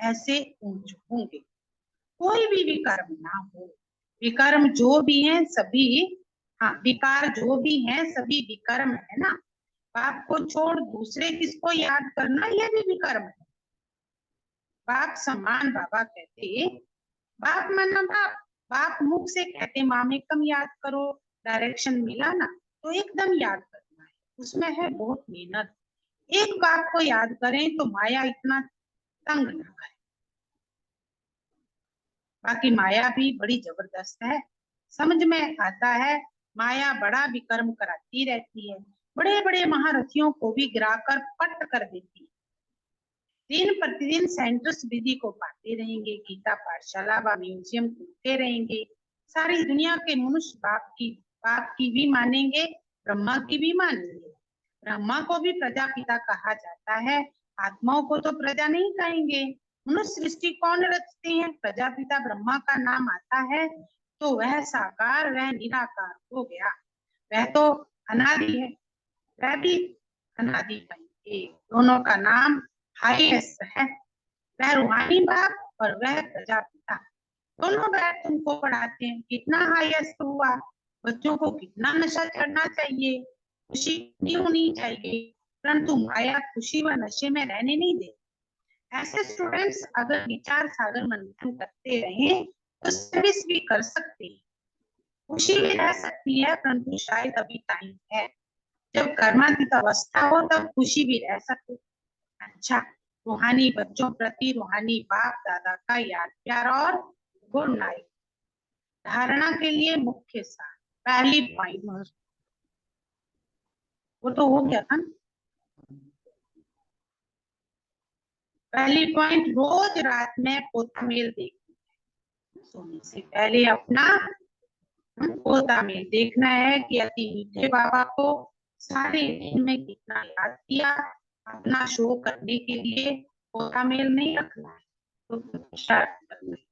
ऐसे ऊंच होंगे। कोई भी विकर्म ना हो, विकर्म जो भी हैं सभी, हाँ विकार जो भी हैं सभी विकर्म है ना। बाप को छोड़ दूसरे किसको याद करना ये भी विकर्म है। बाप समान बाबा कहते, बाप माना बाप, बाप मुख से कहते मामे कम याद करो, डायरेक्शन मिला ना तो एकदम याद करना है, उसमें है बहुत मेहनत। एक बाप को याद करें तो माया इतना तंग ना करे। बाकी माया भी बड़ी जबरदस्त है, समझ में आता है। माया बड़ा विकर्म कराती रहती है, बड़े बड़े महारथियों को भी गिराकर पट कर देती है। दिन प्रतिदिन सेंटर्स विधि को पाते रहेंगे, गीता पाठशाला व म्यूजियम खुलते रहेंगे। सारी दुनिया के मनुष्य बाप की भी मानेंगे, ब्रह्मा की भी मानेंगे। ब्रह्मा को भी प्रजापिता कहा जाता है, आत्माओं को तो प्रजा नहीं कहेंगे। मनुष्य सृष्टि कौन रचते हैं? प्रजापिता ब्रह्मा का नाम आता है तो वह साकार वह निराकार हो गया। वह तो अनादि है, वह भी अनादि है। दोनों का नाम हाईएस्ट है। वह रूहानी बाप और वह प्रजापिता, दोनों बैठ तुमको पढ़ाते हैं। कितना हाईएस्ट हुआ, बच्चों को कितना नशा चढ़ना चाहिए, खुशी नहीं होनी चाहिए, परंतु माया खुशी व नशे में रहने नहीं दे। ऐसे स्टूडेंट्स अगर विचार सागर मंथन करते रहे तो सर्विस भी कर सकते हैं, खुशी भी रह सकती है, परंतु शायद अभी टाइम है जब कर्मातीत अवस्था हो तब खुशी भी रह सकती। अच्छा, रूहानी बच्चों प्रति रूहानी बाप दादा का याद प्यार और गुड नाइट। धारणा के लिए मुख्य सार, पहली पॉइंट वो तो हो गया था। पहली पॉइंट, रोज रात में पोतामेल देखना। सोने से पहले अपना पोतामेल देखना है कि अति मीठे बाबा को सारे दिन में कितना याद किया। अपना शो करने के लिए पोतामेल नहीं रखना है, तो स्टार्ट करना है।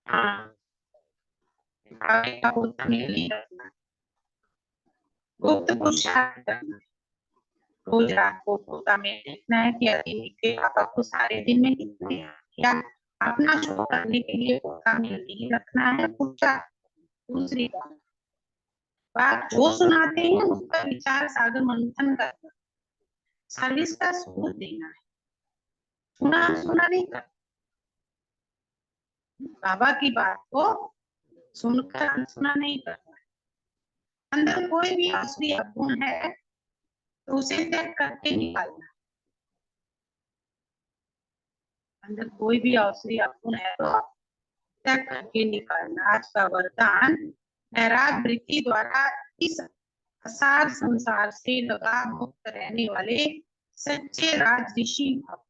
हाँ, आगे का पोतामेल नहीं रखना, गुप्त पुरुषार्थ करना है। रोज रात को पोतामेल देखना है कि अति मीठे बाबा को सारे दिन में कितना याद किया। अपना शो करने के लिए पोतामेल नहीं रखना है। दूसरी बात जो सुनाते हैं उस पर विचार सागर मंथन करना, सर्विस का सबूत देना है। सुना नहीं करना, बाबा की बात को सुनकर अनसुना नहीं करना। अंदर कोई भी असली अवगुण है तो उसे त्याग करके निकालना। अंदर कोई भी असली अवगुण है तो त्याग करके निकालना। आज का वरदान, नैराग वृत्ति द्वारा इस असार संसार से लगाव मुक्त रहने वाले सच्चे राजऋषि भव।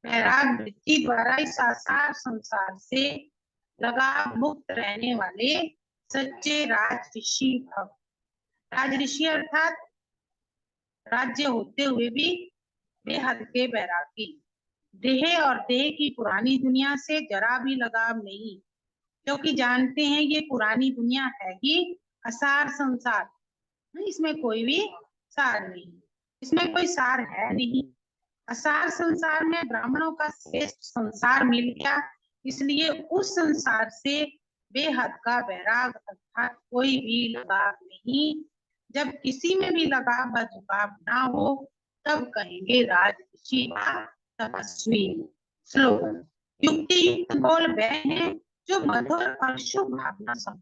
नैराग वृत्ति द्वारा इस आसार संसार से लगाव मुक्त रहने वाले सच्चे राजऋषि भव। राजऋषि अर्थात राज्य होते हुए भी बेहद के बैरागी, देह और देह की पुरानी दुनिया से जरा भी लगाव नहीं, क्योंकि जानते हैं ये पुरानी दुनिया है ही असार संसार, इसमें कोई भी सार नहीं, इसमें कोई सार है नहीं। असार संसार में ब्राह्मणों का श्रेष्ठ संसार मिल गया, इसलिए उस संसार से बेहद का वैराग अर्थात कोई भी लगाव नहीं। जब किसी में भी लगाव व झुकाव ना हो तब कहेंगे राजऋषि तपस्वी। स्लोगन, युक्ति युक्त बोल वह हैं जो मधुर और शुभ भावना सम।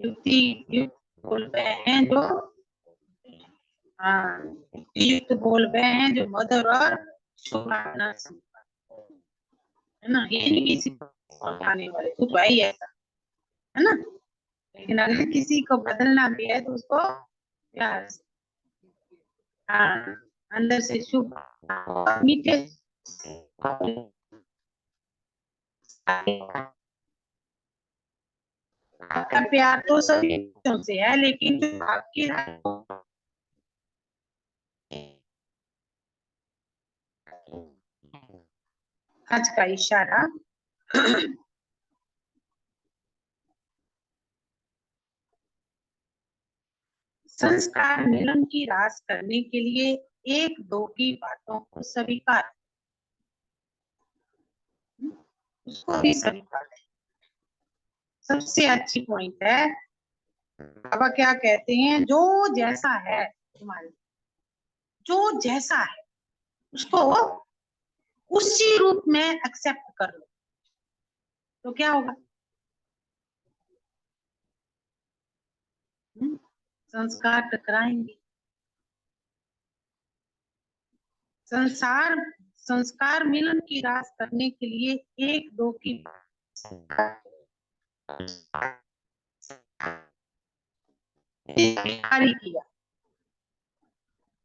युक्ति युक्त बोल वह हैं जो युक्त बोल वह हैं जो मधुर और शुभ भावना है ना। ये नहीं किसी आने वाले कुछ भाई ऐसा है ना, लेकिन अगर किसी को बदलना भी है तो उसको प्यार से, अंदर से शुभ मीठे आपका प्यार तो सभी से है, लेकिन जो आपकी आज का इशारा, संस्कार मिलन की रास करने के लिए एक दो की बातों को स्वीकार, उसको भी स्वीकार है। सबसे अच्छी पॉइंट है, बाबा क्या कहते हैं, जो जैसा है तुम्हारे, जो जैसा है उसको उसी रूप में एक्सेप्ट कर लो, तो क्या होगा, संस्कार टकराएंगे। संस्कार मिलन की रास करने के लिए एक दो की किया।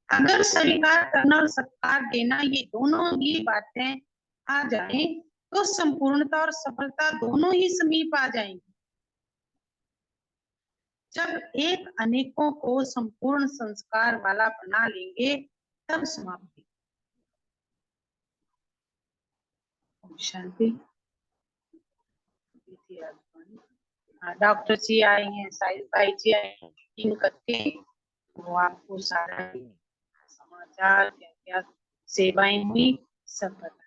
अगर स्वीकार करना और सत्कार देना ये दोनों ही बातें आ जाए तो संपूर्णता और सफलता दोनों ही समीप आ जाएंगी। जब एक अनेकों को संपूर्ण संस्कार वाला बना लेंगे तब समाप्ति। ओम शांति। डॉक्टर जी आए हैं, साहिल भाई जी आए हैं, मीटिंग करके वो आपको सारा समाचार क्या क्या सेवाएं हुई सब बताएंगे।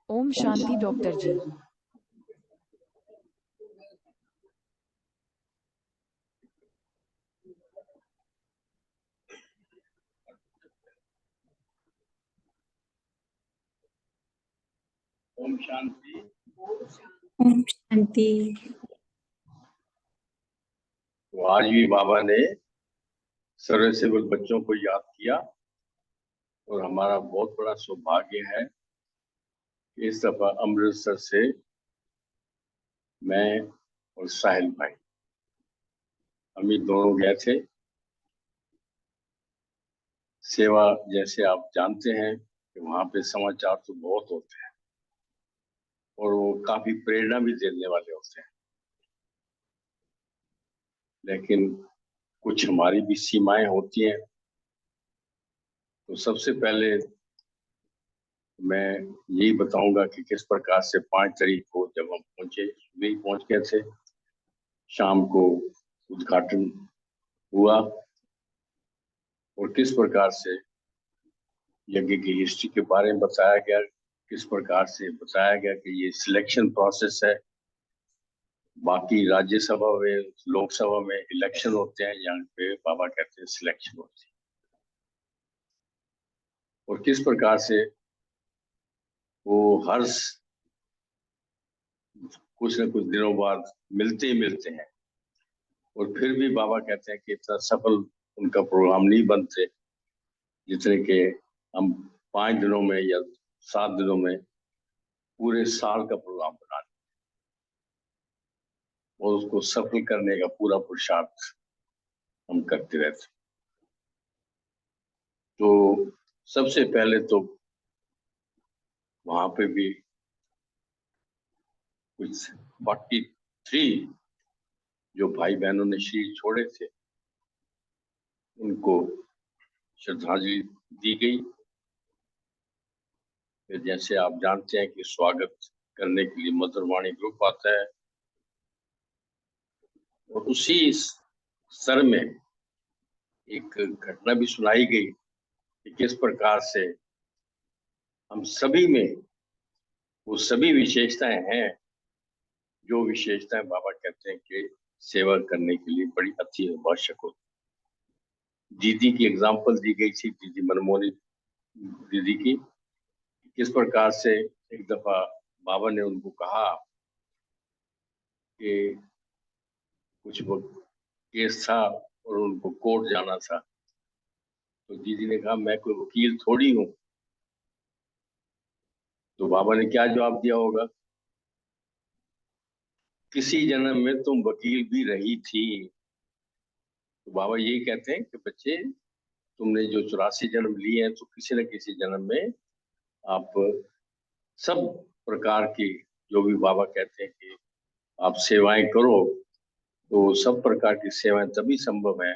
ओम शांति डॉक्टर जी। ओम शांति। ओम शांति। तो आज भी बाबा ने सर्व सेवक बच्चों को याद किया और हमारा बहुत बड़ा सौभाग्य है कि इस दफा अमृतसर से मैं और साहिल भाई हम ही दोनों गए थे। सेवा जैसे आप जानते हैं कि वहाँ पे समाचार तो बहुत होते हैं और वो काफी प्रेरणा भी देने वाले होते हैं, लेकिन कुछ हमारी भी सीमाएं होती हैं। तो सबसे पहले मैं यही बताऊंगा कि किस प्रकार से 5 तारीख को जब हम पहुंचे, सुबह ही पहुंच गए थे, शाम को उद्घाटन हुआ और किस प्रकार से यज्ञ की हिस्ट्री के बारे में बताया गया, किस प्रकार से बताया गया कि ये सिलेक्शन प्रोसेस है। बाकी राज्यसभा में, लोकसभा में इलेक्शन होते हैं, यहाँ पे बाबा कहते हैं सिलेक्शन होती है। और किस प्रकार से वो हर कुछ न कुछ दिनों बाद मिलते ही मिलते हैं और फिर भी बाबा कहते हैं कि इतना सफल उनका प्रोग्राम नहीं बनते जितने के हम 5 दिनों में या 7 दिनों में पूरे साल का प्रोग्राम बना लें और उसको सफल करने का पूरा पुरुषार्थ हम करते रहते। तो सबसे पहले तो वहां पे भी कुछ 43 जो भाई बहनों ने शरीर छोड़े थे उनको श्रद्धांजलि दी गई। फिर जैसे आप जानते हैं कि स्वागत करने के लिए मधुरवाणी ग्रुप आता है और उसी स्तर में एक घटना भी सुनाई गई कि किस प्रकार से हम सभी में वो सभी विशेषताएं हैं जो विशेषताएं बाबा कहते हैं कि सेवा करने के लिए बड़ी अति आवश्यक होती। दीदी की एग्जाम्पल दी गई थी, दीदी मनमोहनी दीदी की, किस प्रकार से एक दफा बाबा ने उनको कहा कि कुछ वो केस था और उनको कोर्ट जाना था, तो दीदी ने कहा मैं कोई वकील थोड़ी हूँ। तो बाबा ने क्या जवाब दिया होगा, किसी जन्म में तुम वकील भी रही थी। तो बाबा यही कहते हैं कि बच्चे तुमने जो 84 जन्म लिए हैं तो किसी न किसी जन्म में आप सब प्रकार की जो भी बाबा कहते हैं कि आप सेवाएं करो, तो सब प्रकार की सेवाएं तभी संभव है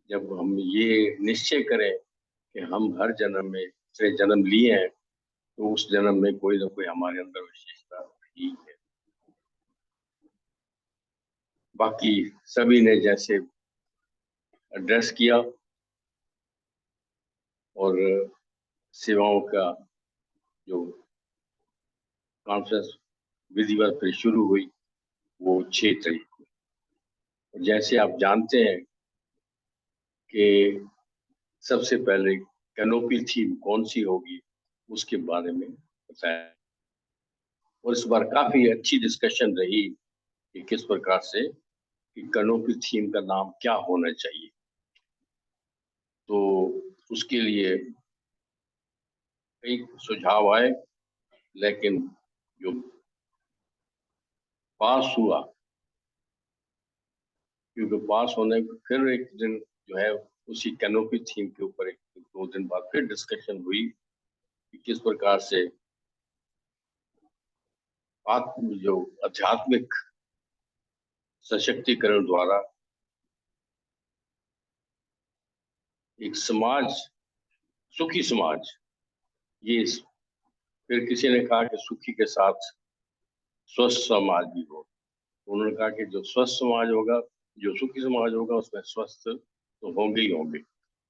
जब हम ये निश्चय करें कि हम हर जन्म में से जन्म लिए हैं तो उस जन्म में कोई ना कोई हमारे अंदर विशेषता ही है। बाकी सभी ने जैसे एड्रेस किया और सेवाओं का जो कॉन्फ्रेंस विधिवत फिर शुरू हुई, वो 6 तारीख को। और जैसे आप जानते हैं कि सबसे पहले कैनोपी थीम कौन सी होगी उसके बारे में बताया, और इस बार काफी अच्छी डिस्कशन रही कि किस प्रकार से कि कैनोपी थीम का नाम क्या होना चाहिए। तो उसके लिए कई सुझाव आए, लेकिन जो पास हुआ, क्योंकि पास होने के फिर एक दिन जो है उसी कैनोपी थीम के ऊपर एक 2 दिन बाद फिर डिस्कशन हुई कि किस प्रकार से जो आध्यात्मिक सशक्तिकरण द्वारा एक समाज, सुखी समाज, ये फिर किसी ने कहा कि सुखी के साथ स्वस्थ समाज भी हो। उन्होंने कहा कि जो स्वस्थ समाज होगा, जो सुखी समाज होगा, उसमें स्वस्थ तो होंगे ही होंगे।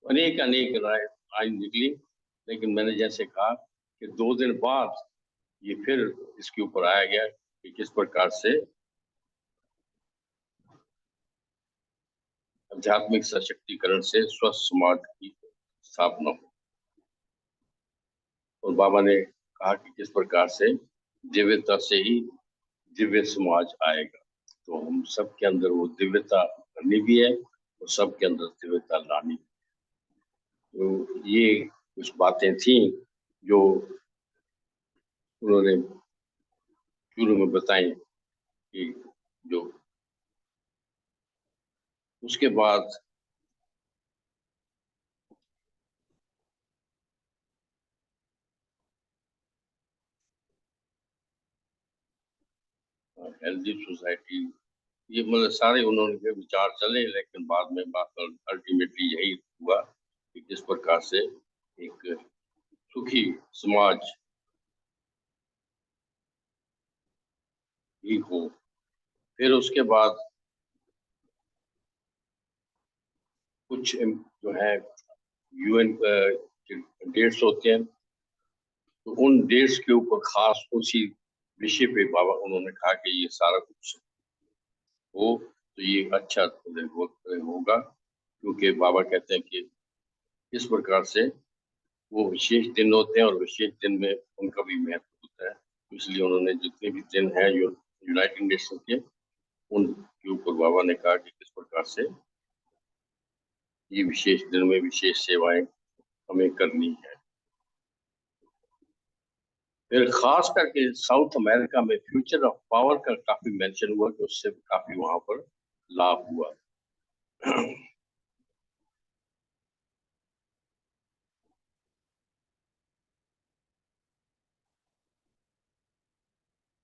अनेक अनेक राय आज निकली, लेकिन मैंने जैसे कहा कि 2 दिन बाद ये फिर इसके ऊपर आया गया कि किस प्रकार से आध्यात्मिक सशक्तिकरण से स्वस्थ समाज की स्थापना हो। और बाबा ने कहा कि किस प्रकार से दिव्यता से ही दिव्य समाज आएगा। तो हम सबके अंदर वो दिव्यता करनी भी है और सबके अंदर दिव्यता लानी भी। तो ये कुछ बातें थी जो उन्होंने शुरू में बताई कि जो उसके बाद हेल्दी सोसाइटी, ये मतलब सारे उन्होंने विचार चले, लेकिन बाद में बात अल्टीमेटली यही हुआ कि किस प्रकार से एक सुखी समाज ही हो। फिर उसके बाद कुछ जो है यूएन डेट्स होते हैं, तो उन डेट्स के ऊपर खास उसी विषय पे बाबा उन्होंने कहा कि ये सारा कुछ हो तो ये अच्छा होगा, क्योंकि बाबा कहते हैं कि इस प्रकार से वो विशेष दिन होते हैं और विशेष दिन में उनका भी महत्व होता है। इसलिए उन्होंने जितने भी दिन हैं यूनाइटेड नेशन के, उनके ऊपर बाबा ने कहा कि किस प्रकार से ये विशेष दिन में विशेष सेवाएं हमें करनी है। फिर खास करके साउथ अमेरिका में फ्यूचर ऑफ पावर का काफी मेंशन हुआ कि उससे काफी वहां पर लाभ हुआ।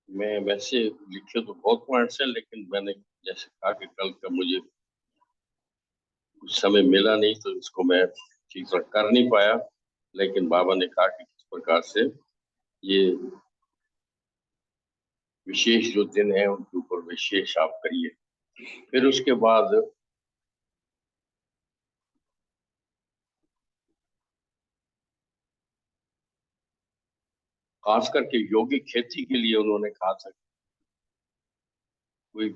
मैं वैसे लिखे तो बहुत पॉइंट्स हैं, लेकिन मैंने जैसे कहा कि कल का मुझे कुछ समय मिला नहीं, तो इसको मैं ठीक से कर नहीं पाया। लेकिन बाबा ने कहा कि किस प्रकार से ये विशेष जो दिन है उनके ऊपर विशेष आप करिए। फिर उसके बाद खास करके यौगिक खेती के लिए उन्होंने कहा था कोई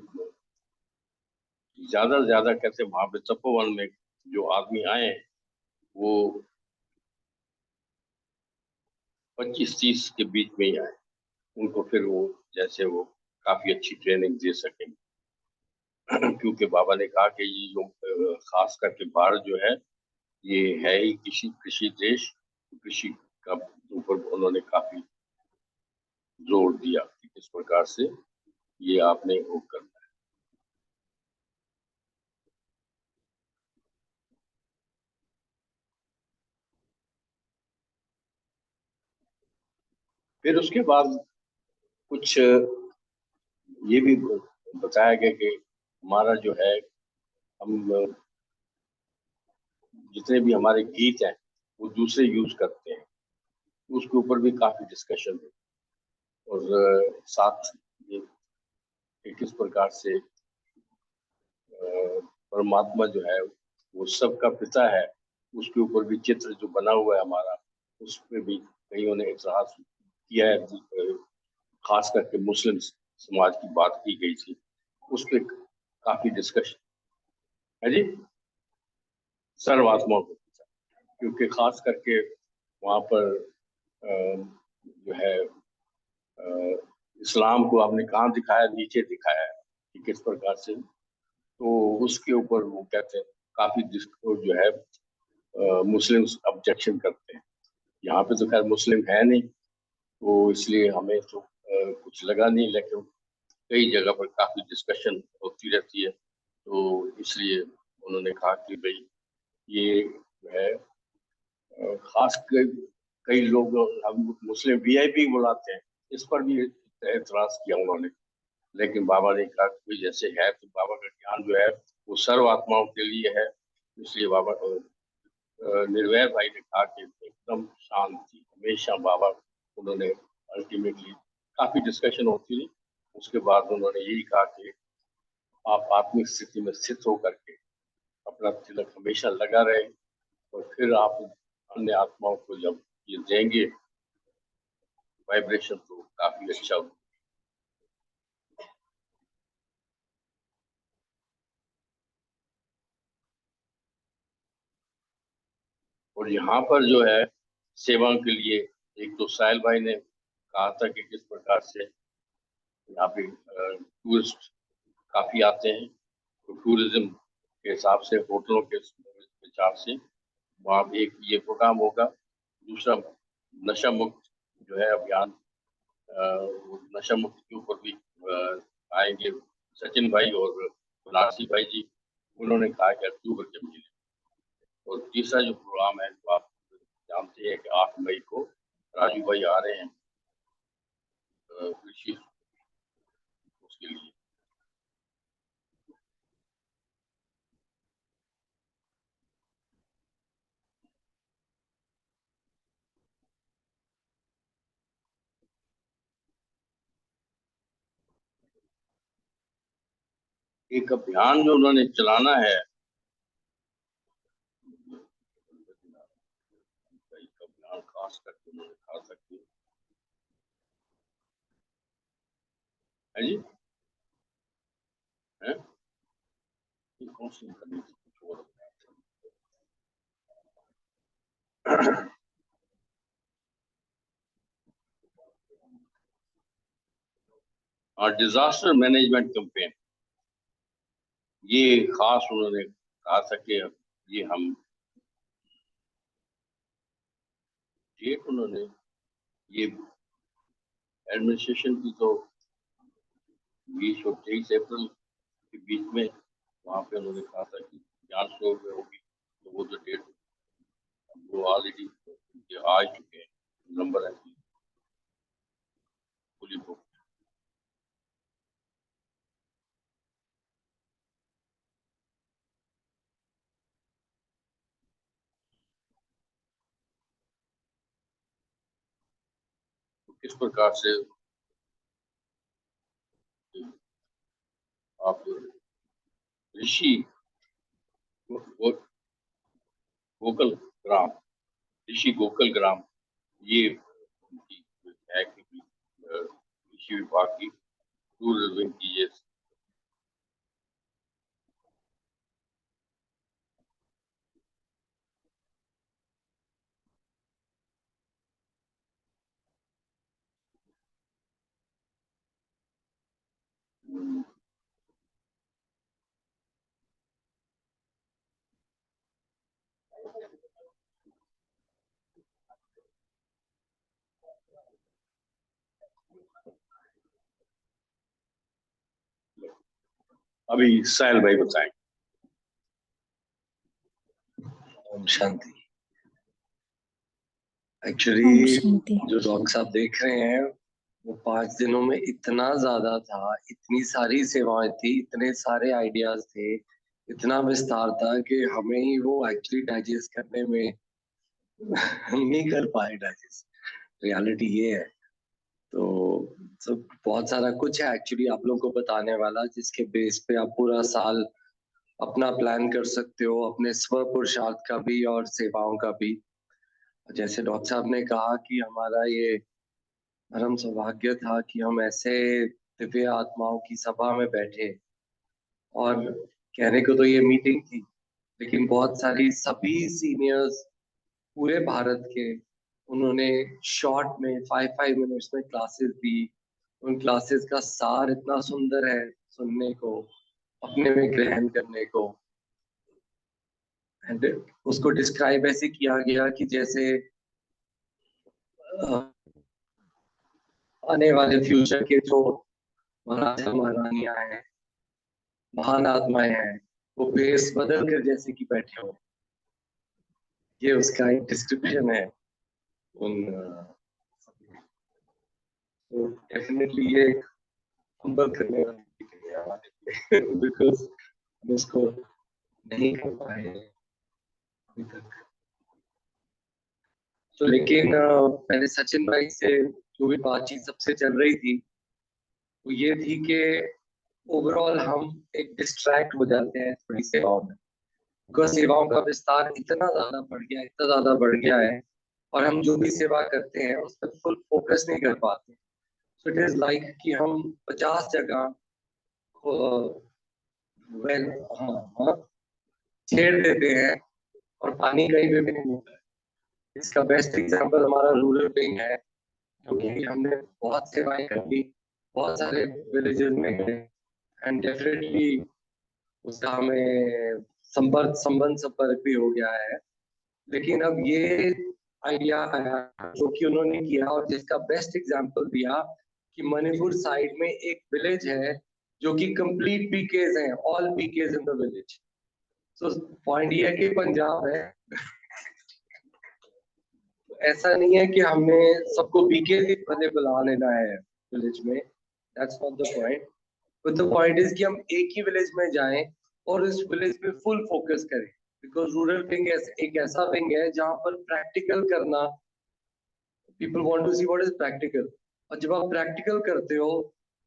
ज्यादा से ज्यादा कैसे वहां पे तपोवन में जो आदमी आए वो 25-30 के बीच में ही आए, उनको फिर वो जैसे वो काफी अच्छी ट्रेनिंग दे सकेंगे। क्योंकि बाबा ने कहा कि ये जो खास करके भारत जो है ये है ही कृषि देश, कृषि का ऊपर उन्होंने काफी जोर दिया कि किस प्रकार से ये आपने वो करना है। फिर उसके बाद कुछ ये भी बताया गया कि हमारा जो है हम जितने भी हमारे गीत हैं वो दूसरे यूज करते हैं, उसके ऊपर भी काफी डिस्कशन हुई। और साथ ये कि किस प्रकार से परमात्मा जो है वो सबका पिता है, उसके ऊपर भी चित्र जो बना हुआ है हमारा, उस पर भी कईयों ने इतराज किया है खास करके मुस्लिम समाज की बात की गई थी, उस पर काफी डिस्कशन है जी, सर्वात्मा को, क्योंकि खास करके वहाँ पर जो है इस्लाम को आपने कहाँ दिखाया, नीचे दिखाया है कि किस प्रकार से, तो उसके ऊपर वो कहते हैं काफी जिसको जो है मुस्लिम्स ऑब्जेक्शन करते हैं। यहाँ पे तो खैर मुस्लिम है नहीं, तो इसलिए हमें तो कुछ लगा नहीं, लेकिन कई जगह पर काफी डिस्कशन होती रहती है, तो इसलिए उन्होंने कहा कि भाई ये जो है खास कई लोग हम मुस्लिम वीआईपी बुलाते हैं, इस पर भी एतराज किया उन्होंने, लेकिन बाबा ने कहा कोई जैसे है, तो बाबा का ज्ञान जो है वो सर्व आत्माओं के लिए है, इसलिए बाबा निर्वैर भाई ने कहा कि एकदम शांति, हमेशा बाबा, उन्होंने अल्टीमेटली काफी डिस्कशन होती रही, उसके बाद उन्होंने यही कहा कि आप आत्मिक स्थिति में स्थित होकर के अपना तिलक हमेशा लगा रहे, और फिर आप अन्य आत्माओं को जब ये देंगे वाइब्रेशन, तो काफी अच्छा होगा। और यहाँ पर जो है सेवा के लिए, एक तो साहिल भाई ने कहा था कि किस प्रकार से यहाँ पे टूरिस्ट काफी आते हैं, तो टूरिज्म के हिसाब से, होटलों के हिसाब से वहाँ पे एक ये प्रोग्राम होगा। दूसरा नशा मुक्त जो है अभियान, नशा मुक्त के ऊपर भी आएंगे सचिन भाई और नासी भाई जी, उन्होंने कहा कि अक्टूबर के महीने। और तीसरा जो प्रोग्राम है, तो आप जानते हैं कि 8 मई को राजू भाई आ रहे हैं कृषि, उसके लिए। एक अभियान जो उन्होंने चलाना है, एक अभियान खास करके उन्होंने कहा था कि है जी, है ये कौन सी करनी थी, कुछ और और डिजास्टर मैनेजमेंट कैंपेन, ये खास उन्होंने कहा था कि ये हम डेट उन्होंने, ये एडमिनिस्ट्रेशन की तो 20 और 23 अप्रैल के बीच में वहाँ पे उन्होंने कहा था कि ज्ञान स्टोर में होगी, तो वो जो डेट वो ऑलरेडी आ चुके हैं, नंबर है फुली बुक। तो किस प्रकार से आप ऋषि गोकुल ग्राम, ऋषि गोकुल ग्राम, ये है कि कृषि विभाग की टूरिज्म की ये अभी साहिल भाई बताएं। ओम शांति। ओम एक्चुअली शांति। जो डॉक्टर साहब देख रहे हैं वो 5 दिनों में इतना ज्यादा था, इतनी सारी सेवाएं थी, इतने सारे आइडियाज थे, इतना विस्तार था कि हमें ही वो एक्चुअली डाइजेस्ट करने में नहीं कर पाए डाइजेस्ट। रियलिटी ये है। तो सब बहुत सारा कुछ है एक्चुअली आप लोगों को बताने वाला, जिसके बेस पे आप पूरा साल अपना प्लान कर सकते हो, अपने स्व पुरुषार्थ का भी और सेवाओं का भी। जैसे डॉक्टर साहब ने कहा कि हमारा ये परम सौभाग्य था कि हम ऐसे दिव्य आत्माओं की सभा में बैठे, और कहने को तो ये मीटिंग थी, लेकिन बहुत सारी सभी सीनियर्स पूरे भारत के, उन्होंने शॉर्ट में 5-5 मिनट्स में क्लासेस दी। उन क्लासेस का सार इतना सुंदर है सुनने को, अपने में ग्रहण करने को। एंड उसको डिस्क्राइब ऐसे किया गया कि जैसे आने वाले फ्यूचर के जो महाराजा महारानियां हैं, महान आत्माएं हैं, वो बेस बदल कर जैसे कि बैठे हो। ये उसका एक डिस्क्रिप्शन है उन तो डेफिनेटली ये हम्बल करने वाली बिकॉज हम इसको नहीं कर पाए अभी तक। तो लेकिन मैंने सचिन भाई से जो भी बातचीत सबसे चल रही थी वो ये थी कि ओवरऑल हम एक डिस्ट्रैक्ट हो जाते हैं थोड़ी सेवाओं में, बिकॉज सेवाओं का विस्तार इतना ज्यादा बढ़ गया, इतना ज्यादा बढ़ गया है, और हम जो भी सेवा करते हैं उस पर फुल फोकस नहीं कर पाते। सो इट इज लाइक कि हम 50 जगह वेल हाँ हाँ छेड़ देते हैं और पानी कहीं पे भी नहीं होता है। इसका बेस्ट एग्जांपल हमारा रूरल विंग है, क्योंकि हमने बहुत सेवाएं कर दी, बहुत सारे विलेजेस में गए, एंड डेफिनेटली उसका हमें संपर्क भी हो गया है। लेकिन अब ये आइडिया आया जो कि उन्होंने किया और जिसका बेस्ट एग्जांपल दिया कि मणिपुर साइड में एक विलेज है जो कि कंप्लीट पीकेज हैं, all package in the village. So point ये है कि पंजाब है ऐसा नहीं है कि हमने सबको पीके भले बुला लेना है विलेज में, that's not the point. But the point is कि हम एक ही विलेज में जाएं और इस विलेज पे फुल फोकस करें, बिकॉज रूरल विंग एक ऐसा विंग है जहां पर प्रैक्टिकल करना, people want to see what is practical, और जब आप प्रैक्टिकल करते हो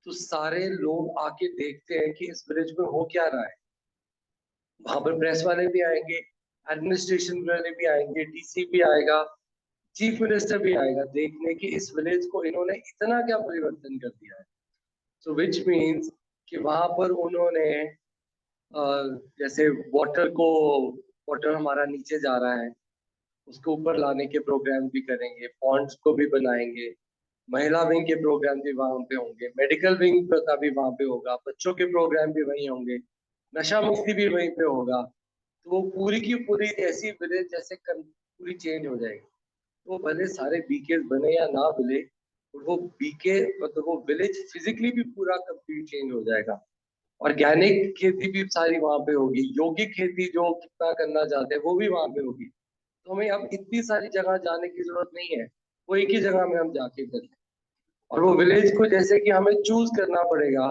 तो सारे लोग आके देखते हैं कि इस विलेज में हो क्या रहा है। वहां पर प्रेस वाले भी आएंगे, एडमिनिस्ट्रेशन वाले भी आएंगे, डीसी भी आएगा, चीफ मिनिस्टर भी आएगा देखने कि इस विलेज को इन्होंने इतना क्या परिवर्तन कर दिया है। सो विच मीन्स कि वहां पर उन्होंने जैसे वाटर हमारा नीचे जा रहा है उसको ऊपर लाने के प्रोग्राम भी करेंगे, पॉन्ड्स को भी बनाएंगे, महिला विंग के प्रोग्राम भी वहां पे होंगे, मेडिकल विंग का भी वहां पे होगा, बच्चों के प्रोग्राम भी वहीं होंगे, नशा मुक्ति भी वहीं पे होगा। तो वो पूरी की पूरी ऐसी विलेज जैसे पूरी चेंज हो जाएगी। वो भले सारे बीकेस बने या ना बने, वो बीके मतलब वो विलेज फिजिकली भी पूरा कंप्लीट चेंज हो जाएगा। ऑर्गेनिक खेती भी सारी वहां पे होगी, यौगिक खेती जो कितना करना चाहते हैं वो भी वहां पे होगी। तो हमें अब इतनी सारी जगह जाने की जरूरत नहीं है, वो एक ही जगह में हम जाके कर लें। और वो विलेज को जैसे कि हमें चूज करना पड़ेगा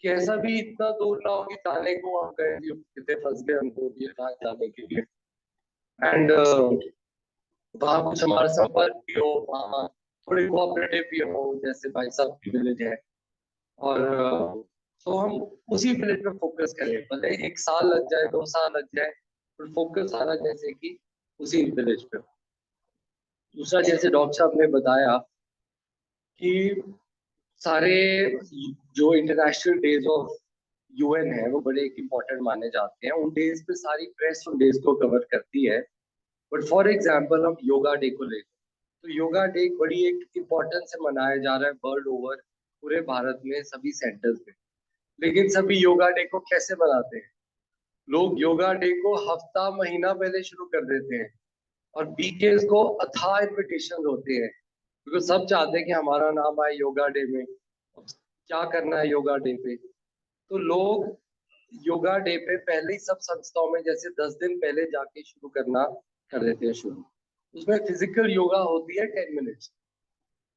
कि ऐसा भी इतना दूर ना हो कि जाने को हम कहें कि कितने फंस गए हमको ये जाने के लिए। एंड वहाँ कुछ हमारा संपर्क भी हो, वहाँ थोड़ी कोऑपरेटिव भी हो, जैसे भाई साहब की विलेज है, और तो हम उसी विलेज पे फोकस करें, भले 1 साल लग जाए 2 साल लग जाए, पर फोकस सारा जैसे कि उसी विलेज पे। दूसरा जैसे डॉक्टर साहब ने बताया कि सारे जो इंटरनेशनल डेज ऑफ यूएन है वो बड़े इंपॉर्टेंट माने जाते हैं, उन डेज पे सारी प्रेस उन डेज को कवर करती है। बट फॉर एग्जाम्पल हम योगा डे को लेते हैं, तो योगा डे बड़ी एक इम्पोर्टेंस से मनाया जा रहा है वर्ल्ड ओवर, पूरे भारत में सभी सेंटर्स में। लेकिन सभी योगा डे को कैसे मनाते हैं? लोग योगा डे को हफ्ता महीना पहले शुरू कर देते हैं, और बीकेस को अथाह इन्विटेशन होते हैं, क्योंकि सब चाहते हैं कि हमारा नाम आए योगा डे में, क्या करना है योगा डे पे। तो लोग योगा डे पे पहले ही सब संस्थाओं में जैसे 10 दिन पहले जाके शुरू करना कर देते हैं शुरू। उसमें फिजिकल योगा होती है 10 मिनट्स,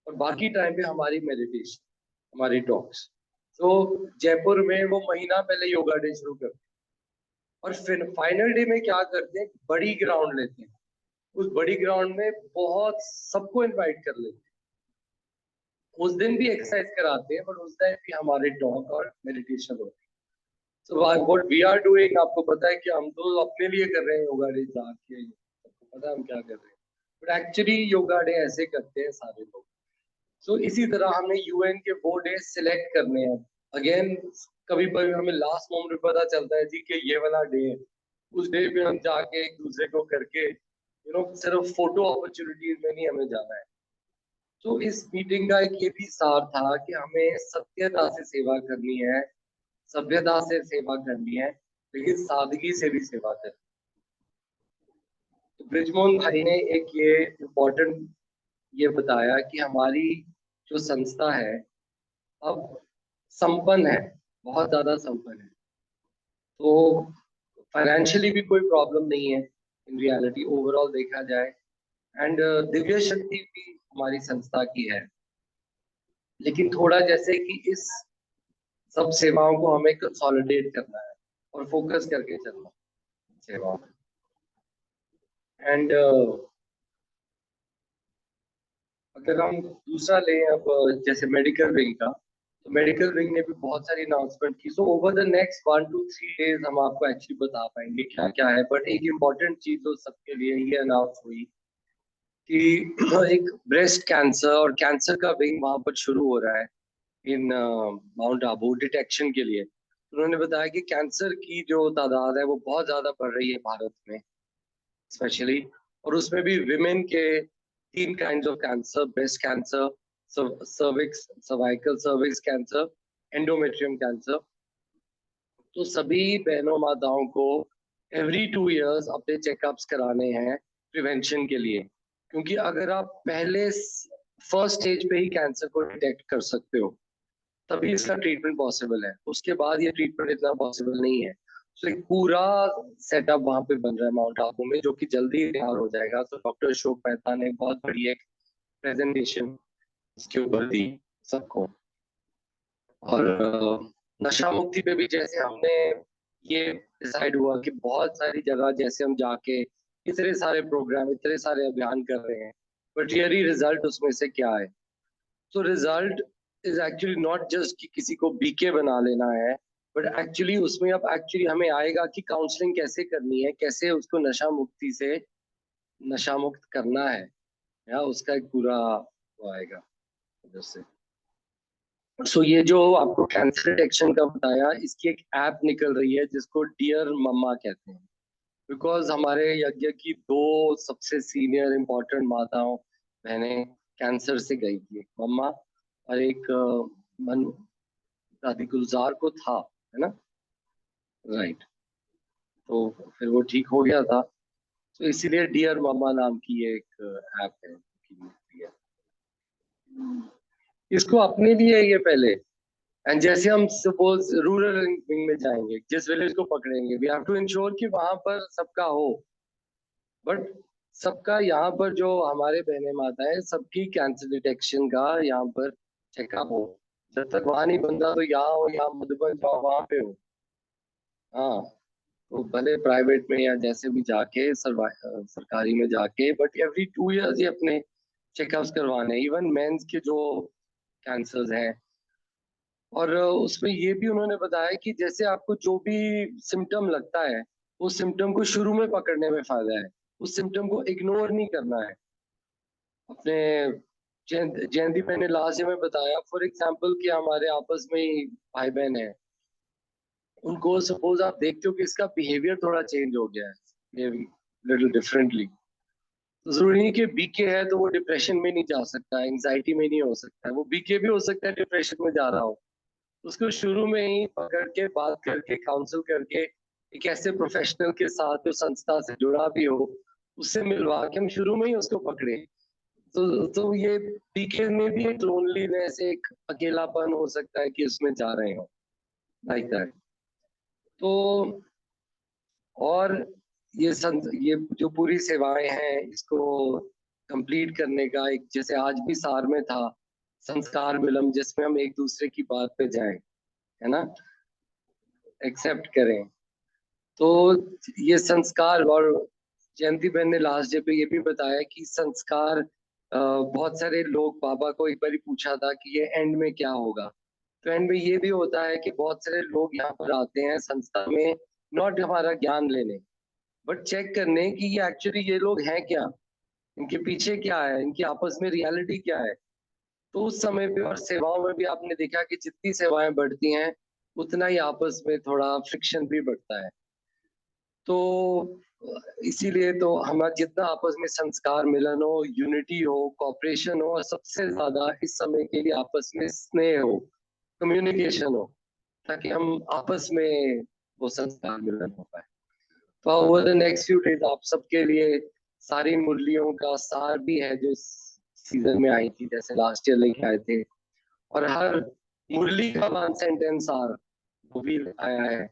और बाकी टाइम पे हमारी मेडिटेशन, हमारी टॉक्स। तो जयपुर में वो महीना पहले योगा डे शुरू करते हैं, और फिर फाइनल डे में क्या करते हैं, बड़ी ग्राउंड लेते हैं, उस बड़ी ग्राउंड में बहुत सबको इनवाइट कर लेते हैं। उस दिन भी एक्सरसाइज कराते हैं, बट उस दिन भी हमारे टॉक और मेडिटेशन होती है। So what we are doing, आपको पता है कि हम तो अपने लिए कर रहे हैं योगा डे जाके, सबको पता है हम क्या कर रहे हैं, बट एक्चुअली योगा डे ऐसे करते हैं सारे लोग। सो इसी तरह हमें यूएन के वो डे सिलेक्ट करने हैं। अगेन कभी कभी हमें लास्ट मोमेंट में पता चलता है जी कि ये वाला डे है, उस डे पे हम जाके एक दूसरे को करके सिर्फ फोटो अपॉर्चुनिटीज में नहीं हमें जाना है। तो इस मीटिंग का एक ये भी सार था कि हमें सत्यता से सेवा करनी है, सभ्यता से सेवा करनी है, लेकिन सादगी से भी सेवा करनी है। तो ब्रिजमोहन भाई ने एक ये इम्पोर्टेंट ये बताया कि हमारी जो संस्था है अब संपन्न है, बहुत ज्यादा संपन्न है। तो फाइनेंशियली भी कोई प्रॉब्लम नहीं है इन रियलिटी ओवरऑल देखा जाए। एंड दिव्य शक्ति भी हमारी संस्था की है, लेकिन थोड़ा जैसे कि इस सब सेवाओं को हमें कंसोलिडेट करना है और फोकस करके चलना है सेवाओं पे। एंड अगर हम दूसरा लें अब जैसे मेडिकल विंग का, तो मेडिकल विंग ने भी बहुत सारी अनाउंसमेंट की। So over the next 1 to 3 days हम आपको एक्चुअली बता पाएंगे क्या क्या है। बट एक इम्पॉर्टेंट चीज तो सबके लिए ये अनाउंस हुई कि एक ब्रेस्ट कैंसर और कैंसर का विंग वहां पर शुरू हो रहा है इन माउंट आबू डिटेक्शन के लिए। उन्होंने बताया कि कैंसर की जो तादाद है वो बहुत ज्यादा बढ़ रही है भारत में स्पेशली, और उसमें भी विमेन के 3 kind of cancer, breast cancer, cervix cervical cervix cancer, endometrium cancer. तो सभी बहनों माताओं को एवरी 2 years अपने चेकअप्स कराने हैं प्रिवेंशन के लिए, क्योंकि अगर आप पहले फर्स्ट स्टेज पे ही कैंसर को डिटेक्ट कर सकते हो तभी इसका ट्रीटमेंट पॉसिबल है, उसके बाद ये ट्रीटमेंट इतना पॉसिबल नहीं है। तो एक पूरा सेटअप वहां पे बन रहा है माउंट आबू में, जो कि जल्दी तैयार हो जाएगा। तो डॉक्टर अशोक मेहता ने बहुत बड़ी एक प्रेजेंटेशन इसके ऊपर दी सबको। और नशा मुक्ति पे भी जैसे हमने ये डिसाइड हुआ कि बहुत सारी जगह जैसे हम जाके इतने सारे प्रोग्राम, इतने सारे अभियान कर रहे हैं, बट रियली रिजल्ट उसमें से क्या है? तो result is actually not just कि किसी को बीके बना लेना है, बट एक्चुअली उसमें अब एक्चुअली हमें आएगा कि काउंसलिंग कैसे करनी है, कैसे उसको नशा मुक्ति से नशा मुक्त करना है, या उसका एक पूरा वो आएगा जैसे। सो ये जो आपको कैंसर डिटेक्शन का बताया, इसकी एक ऐप निकल रही है जिसको डियर मम्मा कहते हैं, बिकॉज हमारे यज्ञ की 2 सबसे सीनियर इम्पोर्टेंट माताओं बहनें कैंसर से गई थी, एक मम्मा और एक मन दादी गुलजार को था, है ना, राइट। तो फिर वो ठीक हो गया था, तो इसीलिए डियर मम्मा नाम की एक ऐप है। इसको अपने लिए ये पहले, एंड जैसे हम सपोज रूरल विंग में जाएंगे, जिस विलेज को पकड़ेंगे, वी हैव टू इंश्योर कि वहां पर सबका हो। बट सबका यहाँ पर जो हमारे बहने माता है, सबकी कैंसर डिटेक्शन का यहाँ पर चेकअप हो। जब तक वहां नहीं बनता तो यहाँ हो, यहाँ मधुबन जाओ, वहां पे हो। हाँ, तो भले प्राइवेट में या जैसे भी जाके सरकारी में जाके, बट एवरी 2 years ये अपने चेकअप्स करवाने, इवन मेंस के जो कैंसर्स हैं। और उसमें ये भी उन्होंने बताया कि जैसे आपको जो भी सिम्टम लगता है, उस सिम्टम को शुरू में पकड़ने में फायदा है, उस सिम्टम को इग्नोर नहीं करना है। अपने जयंती मैंने लास्ट में बताया फॉर एग्जांपल कि हमारे आपस में ही भाई बहन है, उनको सपोज आप देखते हो कि इसका बिहेवियर थोड़ा चेंज हो गया है लिटिल डिफरेंटली, तो जरूरी नहीं कि बीके है तो वो डिप्रेशन में नहीं जा सकता, एंजाइटी में नहीं हो सकता, वो बीके भी हो सकता है डिप्रेशन में जा रहा हो। उसको शुरू में ही पकड़ के बात करके काउंसिल करके एक ऐसे प्रोफेशनल के साथ जो संस्था से जुड़ा भी हो, उससे मिलवा के हम शुरू में ही उसको पकड़े। तो ये पीके में भी एक लोनलीनेस, एक अकेलापन हो सकता है कि उसमें जा रहे हो लाइक दैट। तो और ये जो पूरी सेवाएं हैं, इसको कंप्लीट करने का एक, जैसे आज भी सार में था संस्कार विलंब, जिसमें हम एक दूसरे की बात पे जाएं, है ना, एक्सेप्ट करें। तो ये संस्कार, और जयंती बहन ने लास्ट डे पे ये भी बताया कि संस्कार, बहुत सारे लोग बाबा को एक बार पूछा था कि ये एंड में क्या होगा, तो एंड में ये भी होता है कि बहुत सारे लोग यहाँ पर आते हैं संस्था में नॉट हमारा ज्ञान लेने, बट चेक करने कि ये एक्चुअली ये लोग हैं क्या, इनके पीछे क्या है, इनकी आपस में रियलिटी क्या है। तो उस समय पे और सेवाओं में भी आपने देखा कि जितनी सेवाएं बढ़ती हैं उतना ही आपस में थोड़ा फ्रिक्शन भी बढ़ता है। तो इसीलिए तो हमारा जितना आपस में संस्कार मिलन हो, यूनिटी हो, कॉपरेशन हो, और सबसे ज्यादा इस समय के लिए आपस में स्नेह हो, कम्युनिकेशन हो, ताकि हम आपस में वो संस्कार मिलन हो पाए। तो over the next few days आप सबके लिए सारी मुरलियों का सार भी है जो इस सीजन में आई थी, जैसे लास्ट ईयर लेके आए थे, और हर मुरली का 1 सेंटेंस सार वो भी आया है।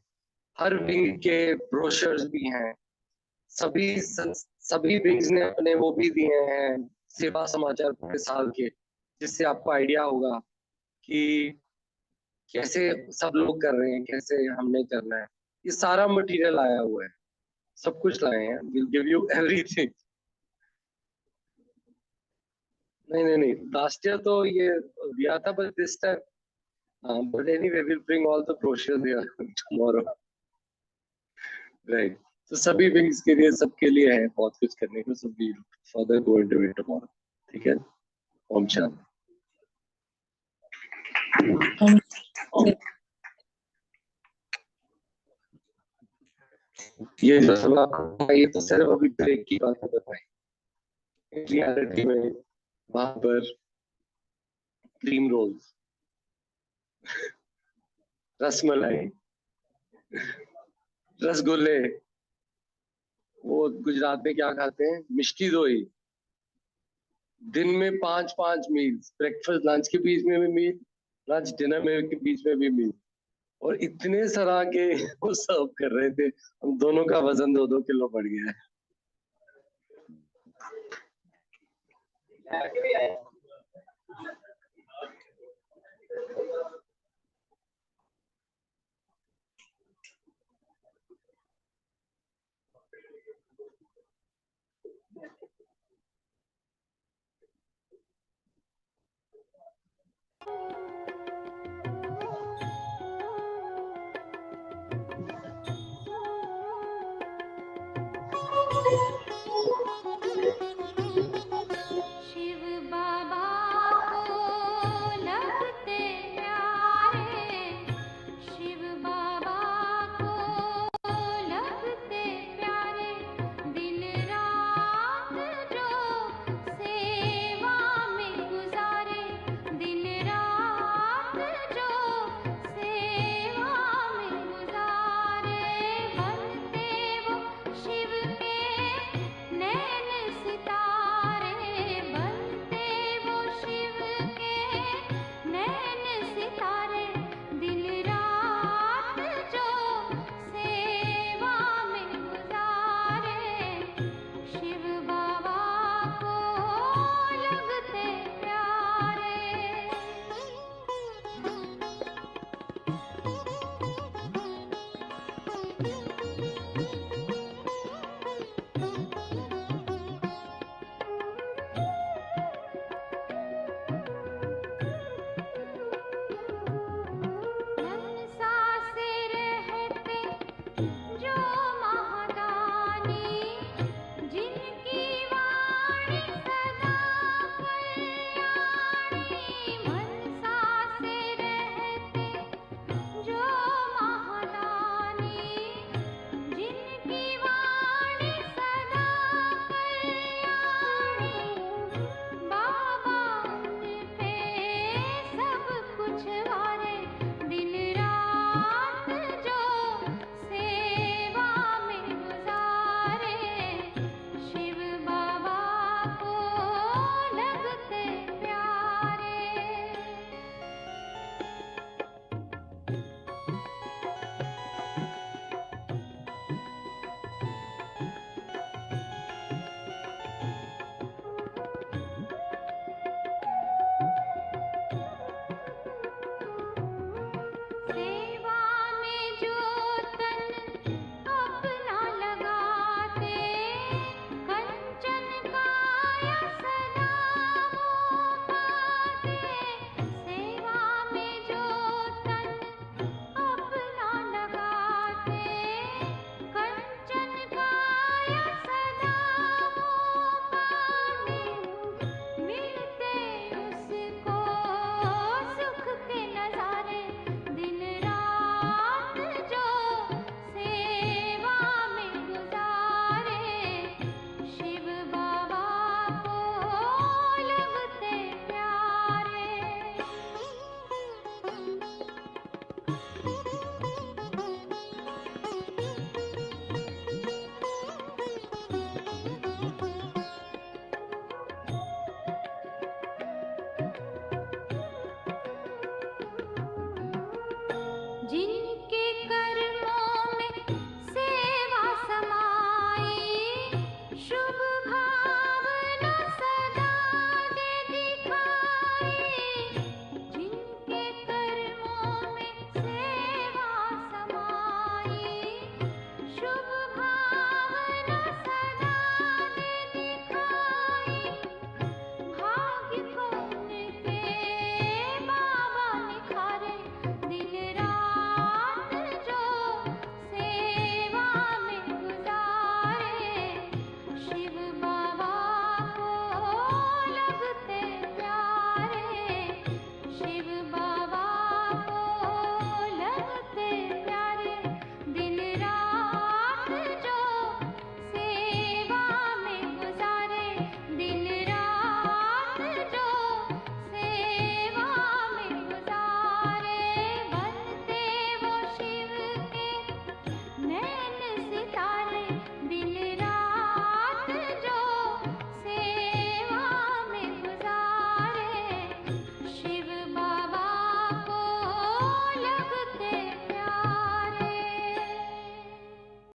हर विंग के ब्रोशर्स भी हैं, सभी विंग्स ने अपने वो भी दिए हैं सेवा समाचार पूरे साल के, जिससे आपको आइडिया होगा कि कैसे सब लोग कर रहे हैं, कैसे हमने करना है। ये सारा मटेरियल आया हुआ है, सब कुछ लाए हैं, विल गिव यू एवरीथिंग। नहीं, लास्ट ईयर तो ये दिया था, but this time but anyway will bring all the brochures here tomorrow, right. तो सभी विंग्स के लिए, सबके लिए है बहुत कुछ करने को, सब we further go into it tomorrow, ठीक है। ओम शांति। ये जो सब आपको ये तो सिर्फ अभी ब्रेक की बात बताई। रियलिटी में वहां पर क्रीम रोल्स, रसमलाई, रसगुल्ले, वो गुजरात में क्या खाते हैं, मिष्टी दोई। दिन में 5-5 मील्स, ब्रेकफास्ट लंच के बीच में भी मील, लंच डिनर में के बीच में भी मील, और इतने तरह के वो सर्व कर रहे थे, हम दोनों का वजन 2-2 किलो बढ़ गया है। शिव बाबा हाँ